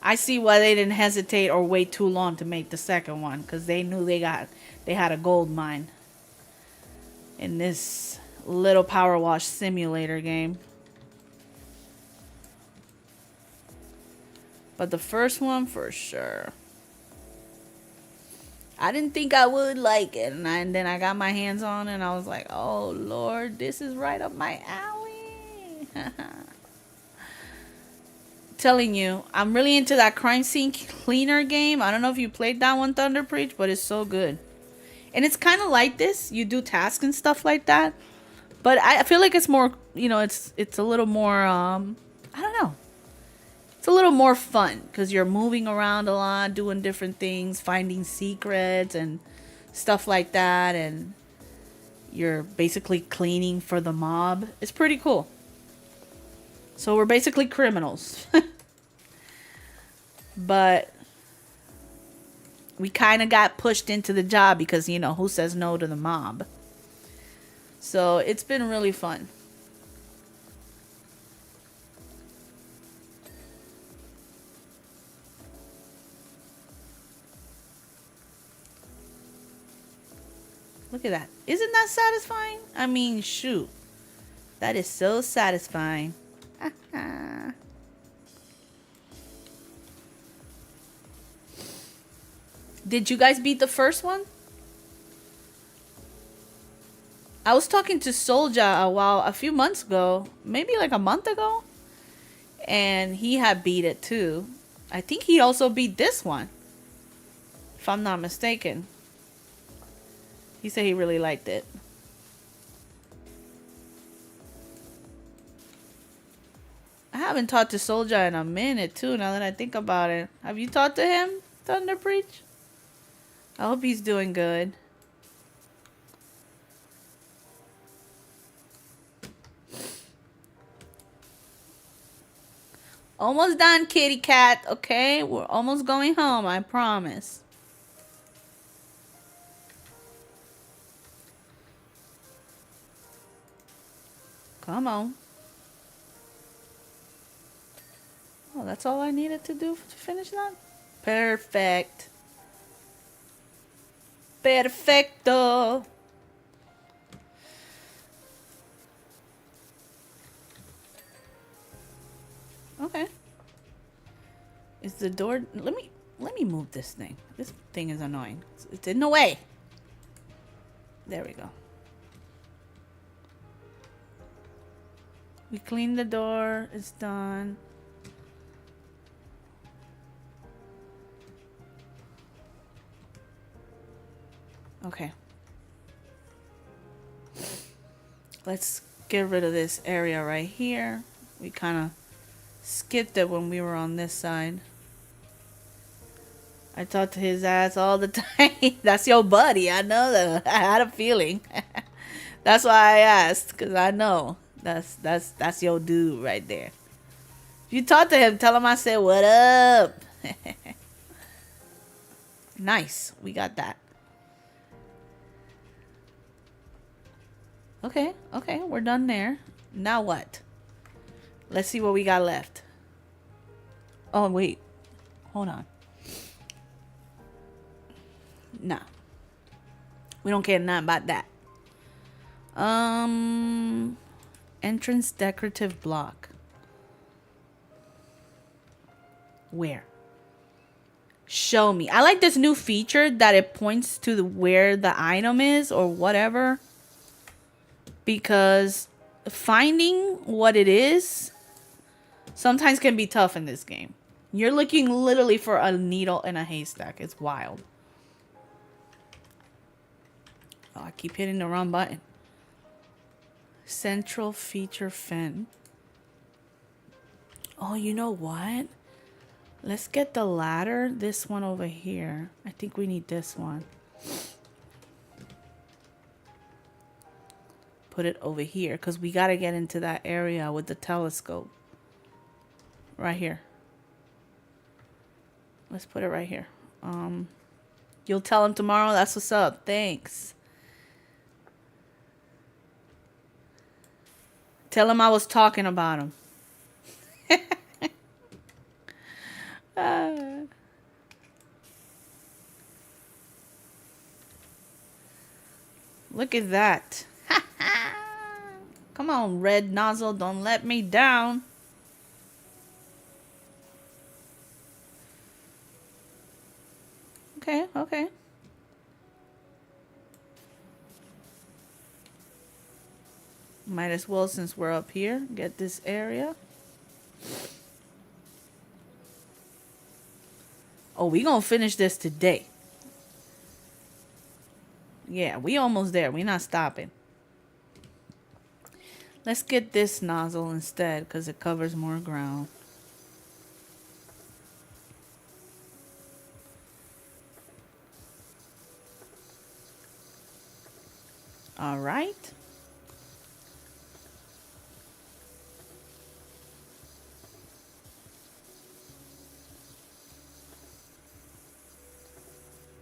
I see why they didn't hesitate or wait too long to make the second one, because they knew they had a gold mine in this little power wash simulator game. But the first one for sure. I didn't think I would like it, and then I got my hands on it and I was like, oh Lord, this is right up my alley. Telling you, I'm really into that crime scene cleaner game. I don't know if you played that one, Thunder Preach, but it's so good. And it's kind of like this. You do tasks and stuff like that. But I feel like it's more, you know, it's a little more, I don't know. It's a little more fun because you're moving around a lot, doing different things, finding secrets and stuff like that. And you're basically cleaning for the mob. It's pretty cool. So we're basically criminals. But we kind of got pushed into the job because, you know, who says no to the mob? So it's been really fun. Look at that. Isn't that satisfying? I mean, shoot. That is so satisfying. Did you guys beat the first one? I was talking to Soulja a few months ago, maybe like a month ago, and he had beat it too. I think he also beat this one, if I'm not mistaken. He said he really liked it. I haven't talked to Soldier in a minute too, now that I think about it. Have you talked to him, Thunder Preach? I hope he's doing good. Almost done, kitty cat, okay? We're almost going home, I promise. Come on. Oh, that's all I needed to do to finish that? Perfect. Perfecto. Okay. Is the door... Let me move this thing. This thing is annoying. It's in the way. There we go. We cleaned the door. It's done. Okay. Let's get rid of this area right here. We kind of skipped it when we were on this side. I talk to his ass all the time. That's your buddy. I know that. I had a feeling. That's why I asked, because I know that's your dude right there. If you talk to him, tell him I said what up. Nice. We got that. Okay, we're done there. Now what? Let's see what we got left. Oh, wait. Hold on. Nah. We don't care nothing about that. Entrance decorative block. Where? Show me. I like this new feature that it points to where the item is or whatever. Because finding what it is sometimes can be tough in this game. You're looking literally for a needle in a haystack. It's wild. Oh, I keep hitting the wrong button. Central feature fin. Oh, you know what? Let's get the ladder. This one over here. I think we need this one. Put it over here because we got to get into that area with the telescope. Right here. Let's put it right here. You'll tell him tomorrow. That's what's up. Thanks. Tell him I was talking about him. Look at that. Come on, red nozzle. Don't let me down. Okay. Might as well, since we're up here, get this area. Oh, we gonna finish this today. Yeah, we almost there. We not stopping. Let's get this nozzle instead because it covers more ground. All right.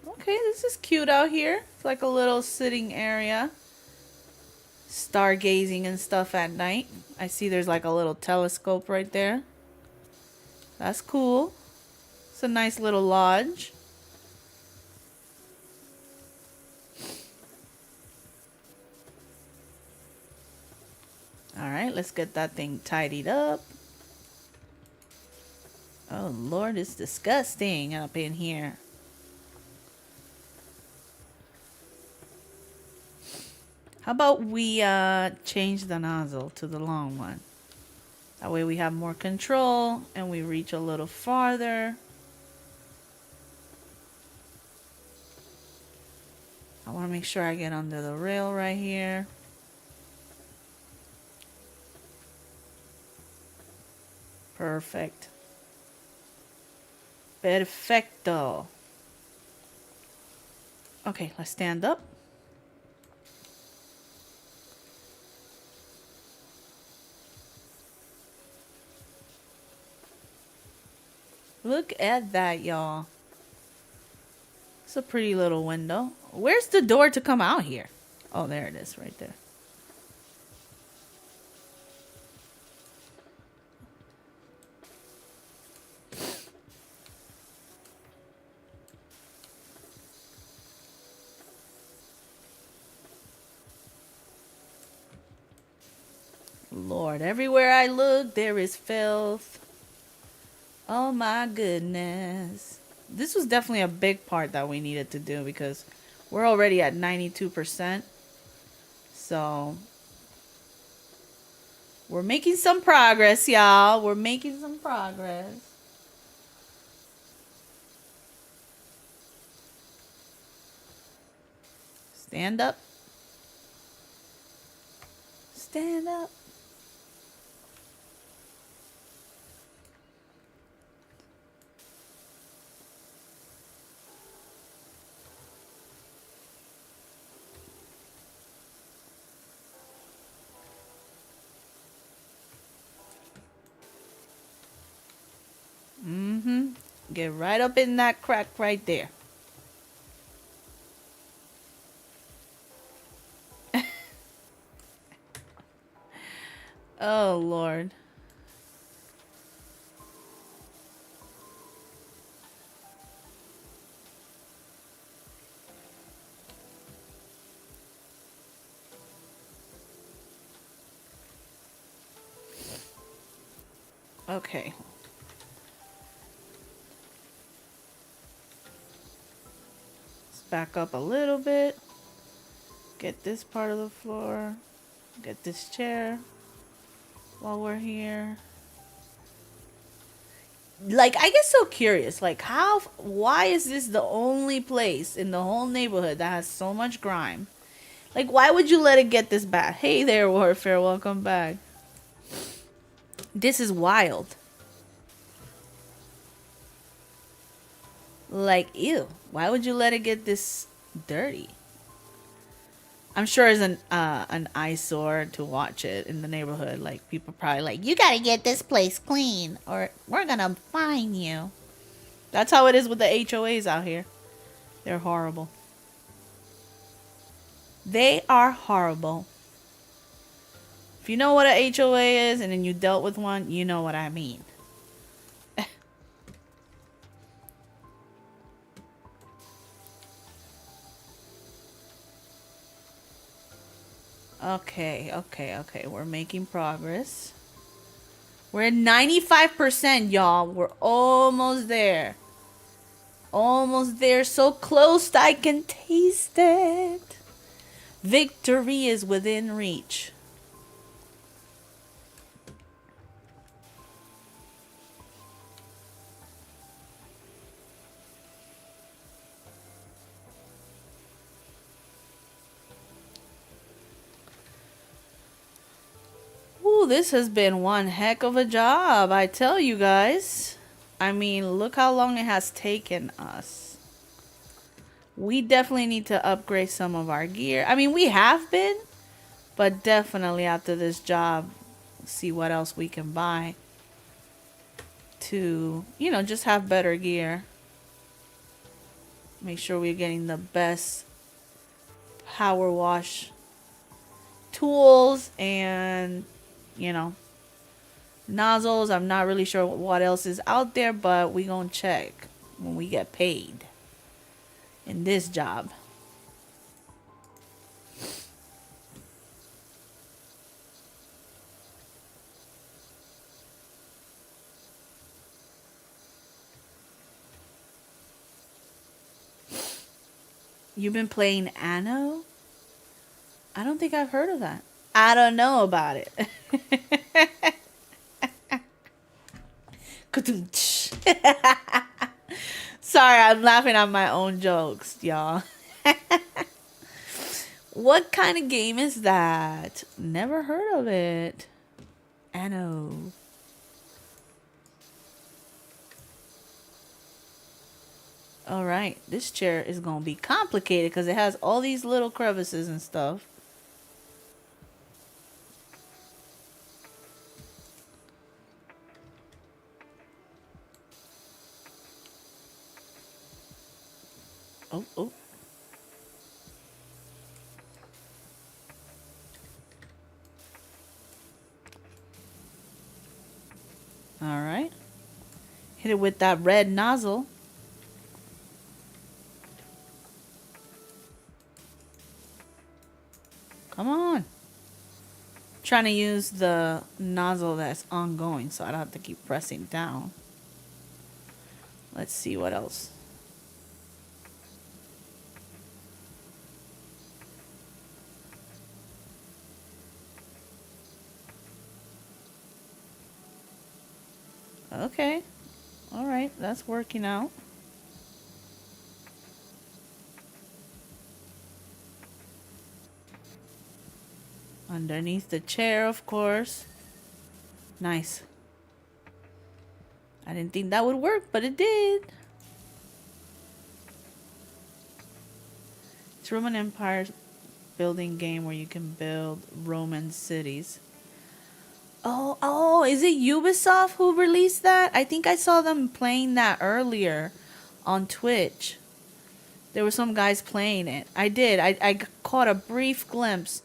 Okay, this is cute out here. It's like a little sitting area. Stargazing and stuff at night. I see there's like a little telescope right there. That's cool. It's a nice little lodge. Alright, let's get that thing tidied up. Oh Lord, it's disgusting up in here. How about we change the nozzle to the long one? That way we have more control and we reach a little farther. I want to make sure I get under the rail right here. Perfect. Perfecto. Okay, let's stand up. Look at that, y'all. It's a pretty little window. Where's the door to come out here? Oh, there it is, right there. Lord, everywhere I look, there is filth. Oh my goodness. This was definitely a big part that we needed to do because we're already at 92%. So we're making some progress, y'all. We're making some progress. Stand up. Stand up. Mm-hmm. Get right up in that crack right there. Oh, Lord. Okay. Let's back up a little bit. Get this part of the floor. Get this chair while we're here. Like, I get so curious. Like, why is this the only place in the whole neighborhood that has so much grime? Like, why would you let it get this bad? Hey there, Warfare. Welcome back. This is wild. Like, ew. Why would you let it get this dirty? I'm sure it's an eyesore to watch it in the neighborhood. Like, people probably like, you gotta get this place clean or we're gonna fine you. That's how it is with the HOAs out here. They're horrible. They are horrible. If you know what a HOA is and then you dealt with one, you know what I mean. Okay. We're making progress. We're at 95%, y'all. We're almost there. Almost there. So close I can taste it. Victory is within reach. Ooh, this has been one heck of a job, I tell you guys. I mean, look how long it has taken us. We definitely need to upgrade some of our gear. I mean, we have been, but definitely after this job, see what else we can buy to, just have better gear. Make sure we're getting the best power wash tools and, nozzles. I'm not really sure what else is out there, but we gonna check when we get paid in this job. You've been playing Anno? I don't think I've heard of that. I don't know about it. Sorry, I'm laughing at my own jokes, y'all. What kind of game is that? Never heard of it. Anno. All right, this chair is gonna be complicated because it has all these little crevices and stuff. Oh, oh. All right. Hit it with that red nozzle. Come on. Trying to use the nozzle that's ongoing so I don't have to keep pressing down. Let's see what else. Okay. All right, that's working out. Underneath the chair, of course. Nice. I didn't think that would work, but it did. It's Roman Empire building game where you can build Roman cities. Oh, is it Ubisoft who released that? I think I saw them playing that earlier on Twitch. There were some guys playing it. I did. I caught a brief glimpse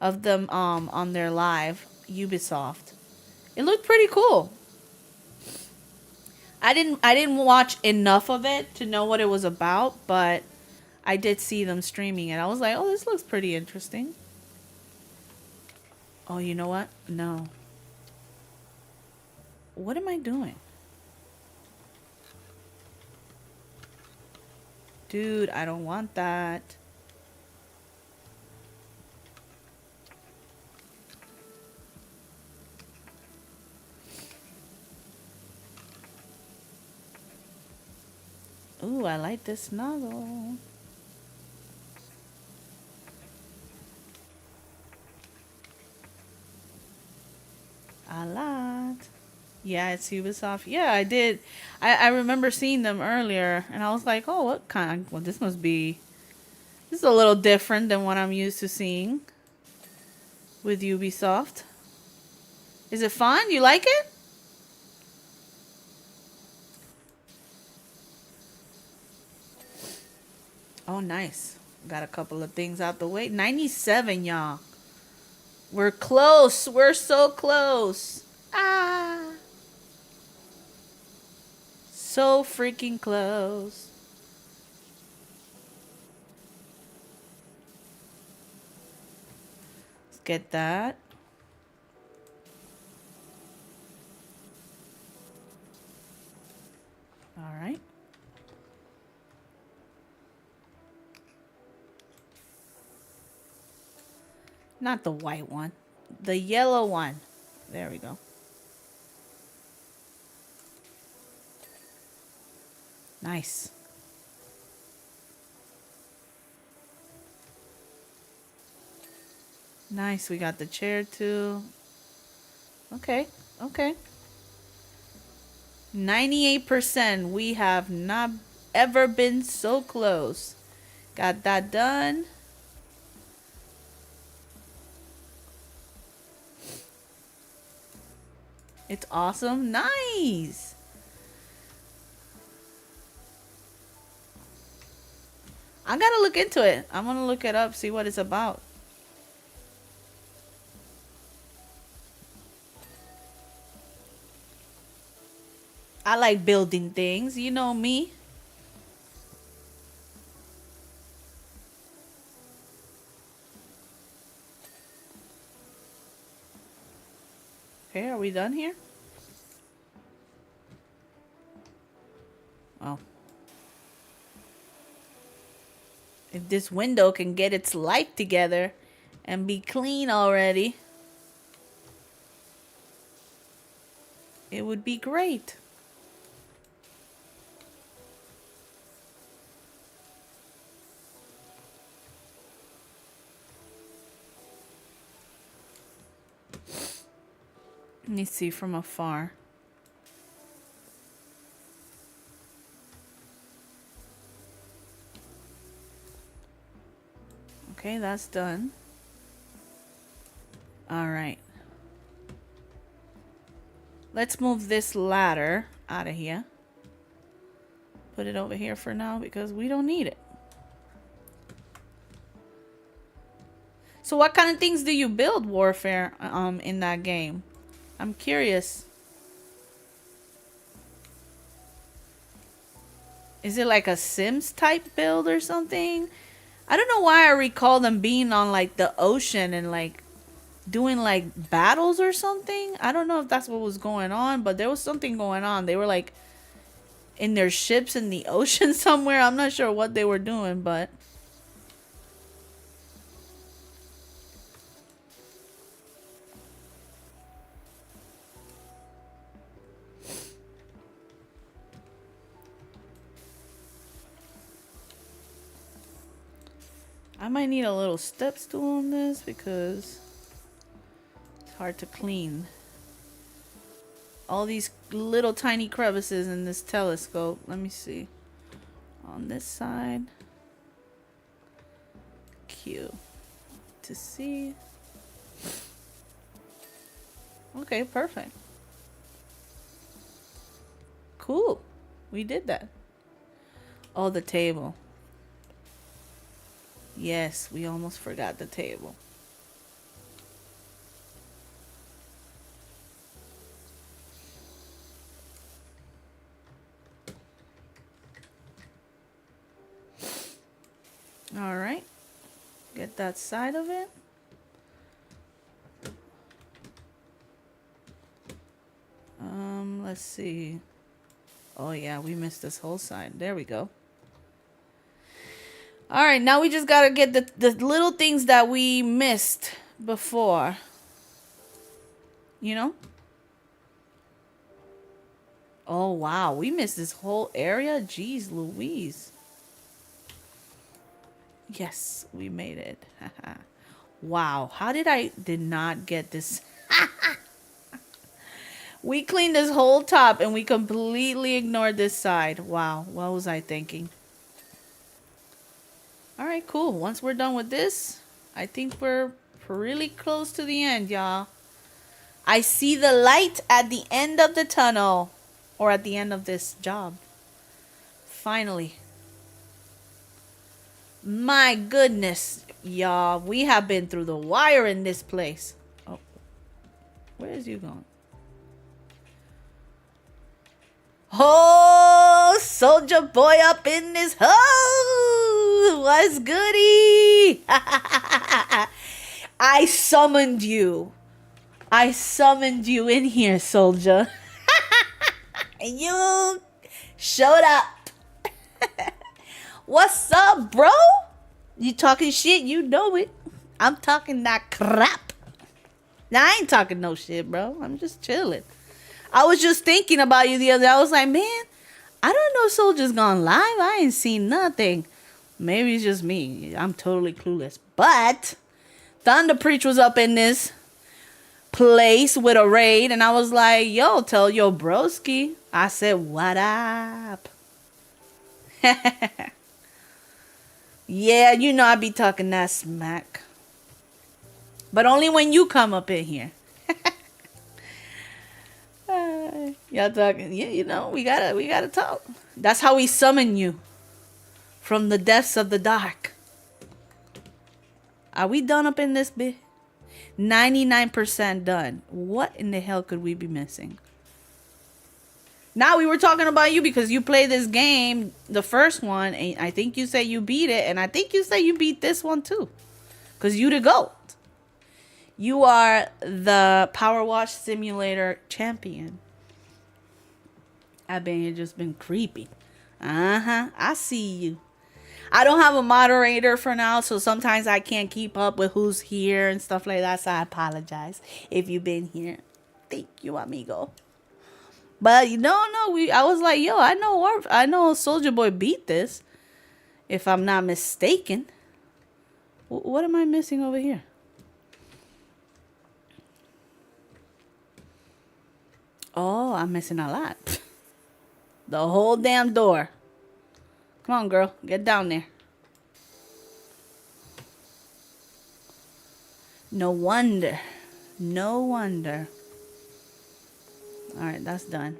of them on their live Ubisoft. It looked pretty cool. I didn't watch enough of it to know what it was about, but I did see them streaming it. I was like, "Oh, this looks pretty interesting." Oh, you know what? No. What am I doing? Dude, I don't want that. Ooh, I like this nozzle. A lot. Yeah, it's Ubisoft. Yeah, I did. I remember seeing them earlier, and I was like, oh, what kind? Well, this must be. This is a little different than what I'm used to seeing with Ubisoft. Is it fun? You like it? Oh, nice. Got a couple of things out the way. 97, y'all. We're close. We're so close. Ah. So freaking close. Let's get that. All right. Not the white one. The yellow one. There we go. Nice. Nice. We got the chair too. Okay. Okay. 98%. We have not ever been so close. Got that done. It's awesome. Nice. I gotta look into it. I'm gonna look it up, see what it's about. I like building things. You know me. Okay, are we done here? Oh. If this window can get its life together and be clean already, it would be great. Let me see from afar. Okay, that's done. All right. Let's move this ladder out of here. Put it over here for now because we don't need it. So what kind of things do you build, Warfare, in that game? I'm curious. Is it like a Sims type build or something? I don't know why I recall them being on like the ocean and like doing like battles or something. I don't know if that's what was going on, but there was something going on. They were like in their ships in the ocean somewhere. I'm not sure what they were doing, but I might need a little step stool on this because it's hard to clean. All these little tiny crevices in this telescope. Let me see. On this side. Q. To see. Okay, perfect. Cool. We did that. Oh, the table. Yes, we almost forgot the table. All right. Get that side of it. Let's see. Oh yeah, we missed this whole side. There we go. All right, now we just gotta get the little things that we missed before. You know? Oh wow, we missed this whole area. Jeez Louise. Yes, we made it. Wow, how did I did not get this? We cleaned this whole top and we completely ignored this side. Wow, what was I thinking? All right, cool. Once we're done with this, I think we're really close to the end, y'all. I see the light at the end of the tunnel, or at the end of this job. Finally. My goodness, y'all. We have been through the wire in this place. Oh, where is you going? Oh, soldier boy up in this hole. What's goody? I summoned you. I summoned you in here, soldier. And you showed up. What's up, bro? You talking shit? You know it. I'm talking that crap. Now, I ain't talking no shit, bro. I'm just chilling. I was just thinking about you the other day. I was like, man, I don't know if Soldier's gone live. I ain't seen nothing. Maybe it's just me. I'm totally clueless. But Thunder Preach was up in this place with a raid. And I was like, yo, tell your broski. I said, what up? Yeah, you know I be talking that smack. But only when you come up in here. Y'all talking, yeah, you know, we gotta talk. That's how we summon you from the depths of the dark. Are we done up in this bit? 99% done. What in the hell could we be missing? Now, we were talking about you because you played this game, the first one, and I think you said you beat it, and I think you said you beat this one too. Because you the GOAT. You are the Power Wash Simulator champion. I've been here just been creepy. I see you. I don't have a moderator for now, so sometimes I can't keep up with who's here and stuff like that, so I apologize if you've been here. Thank you, amigo. But no, I was like, yo, I know Soldier Boy beat this, if I'm not mistaken. What am I missing over here? I'm missing a lot. The whole damn door. Come on, girl. Get down there. No wonder. No wonder. Alright, that's done.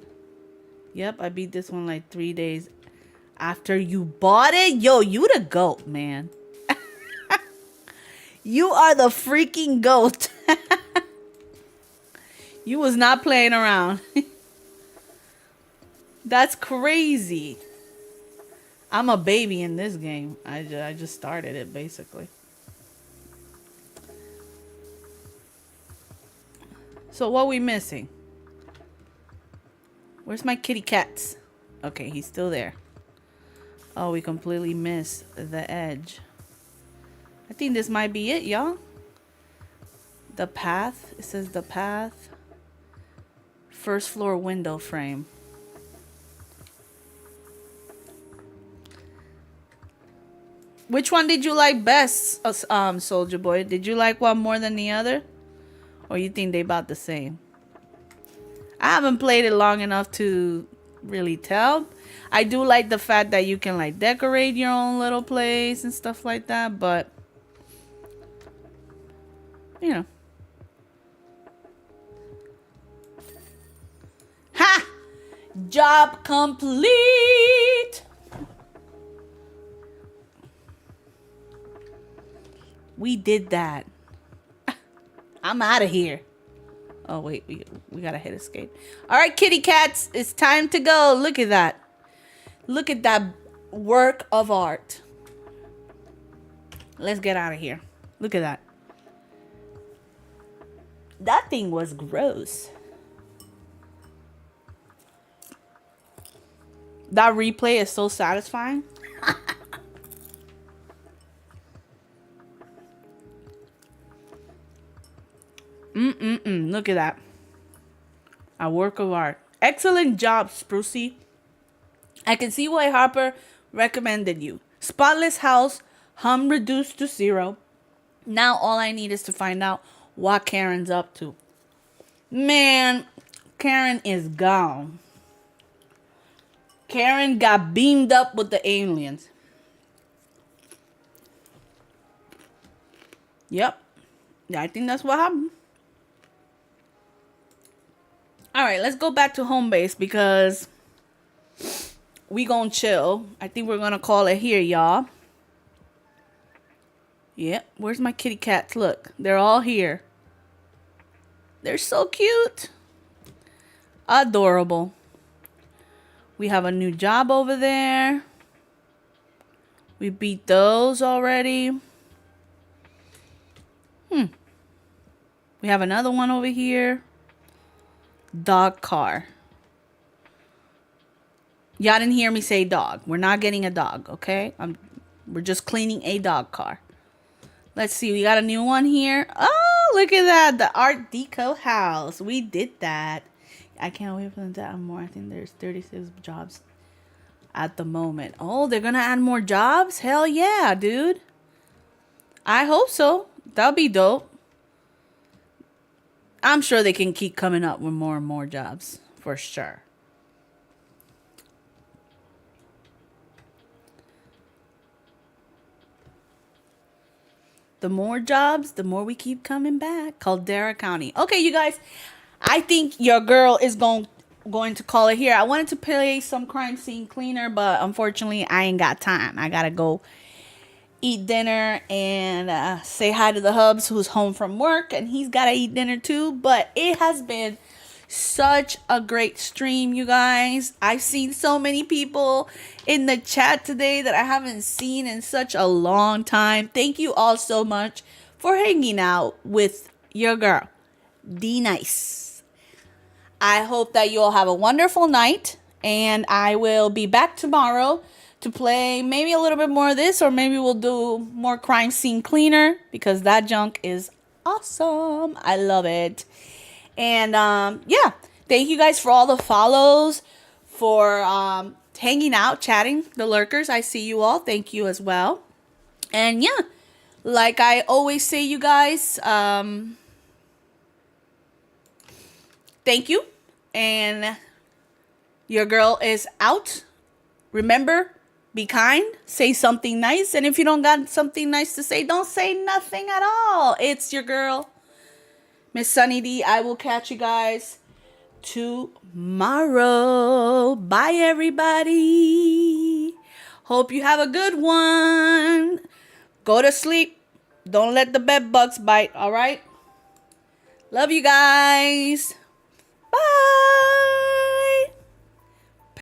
Yep, I beat this one like 3 days after you bought it. Yo, you the goat, man. You are the freaking goat. You was not playing around. That's crazy. I'm a baby in this game. I just started it, basically. So what we missing? Where's my kitty cats? Okay, he's still there. Oh, we completely missed the edge. I think this might be it, y'all. The path. It says the path. First floor window frame. Which one did you like best, Soldier Boy? Did you like one more than the other? Or you think they about the same? I haven't played it long enough to really tell. I do like the fact that you can like decorate your own little place and stuff like that, but you know. Ha! Job complete! We did that. I'm out of here. Oh, wait. We gotta hit escape. All right, kitty cats. It's time to go. Look at that. Look at that work of art. Let's get out of here. Look at that. That thing was gross. That replay is so satisfying. Look at that. A work of art. Excellent job, Sprucey. I can see why Harper recommended you. Spotless house, hum reduced to 0. Now all I need is to find out what Karen's up to. Man, Karen is gone. Karen got beamed up with the aliens. Yep. Yeah, I think that's what happened. Alright, let's go back to home base because we gonna chill. I think we're gonna call it here, y'all. Yep, where's my kitty cats? Look, they're all here. They're so cute. Adorable. We have a new job over there. We beat those already. We have another one over here. Dog car. Y'all didn't hear me say dog. We're not getting a dog, okay? We're just cleaning a dog car. Let's see. We got a new one here. Oh, look at that. The Art Deco house. We did that. I can't wait for them to add more. I think there's 36 jobs at the moment. Oh, they're going to add more jobs? Hell yeah, dude. I hope so. That'll be dope. I'm sure they can keep coming up with more and more jobs. For sure. The more jobs, the more we keep coming back. Caldera County. Okay, you guys. I think your girl is going to call it here. I wanted to play some crime scene cleaner, but unfortunately, I ain't got time. I got to go eat dinner and say hi to the hubs who's home from work, and he's got to eat dinner too. But it has been such a great stream, you guys. I've seen so many people in the chat today that I haven't seen in such a long time. Thank you all so much for hanging out with your girl, D Nice. I hope that you all have a wonderful night, and I will be back tomorrow to play maybe a little bit more of this, or maybe we'll do more crime scene cleaner because that junk is awesome. I love it. And yeah, thank you guys for all the follows, for hanging out, chatting, the lurkers. I see you all. Thank you as well. And yeah, like I always say, you guys, thank you. And Your girl is out. Remember, be kind, say something nice, and if you don't got something nice to say, don't say nothing at all. It's your girl, Miss Sunny D. I will catch you guys tomorrow. Bye, everybody. Hope you have a good one. Go to sleep. Don't let the bed bugs bite, all right? Love you guys. Bye.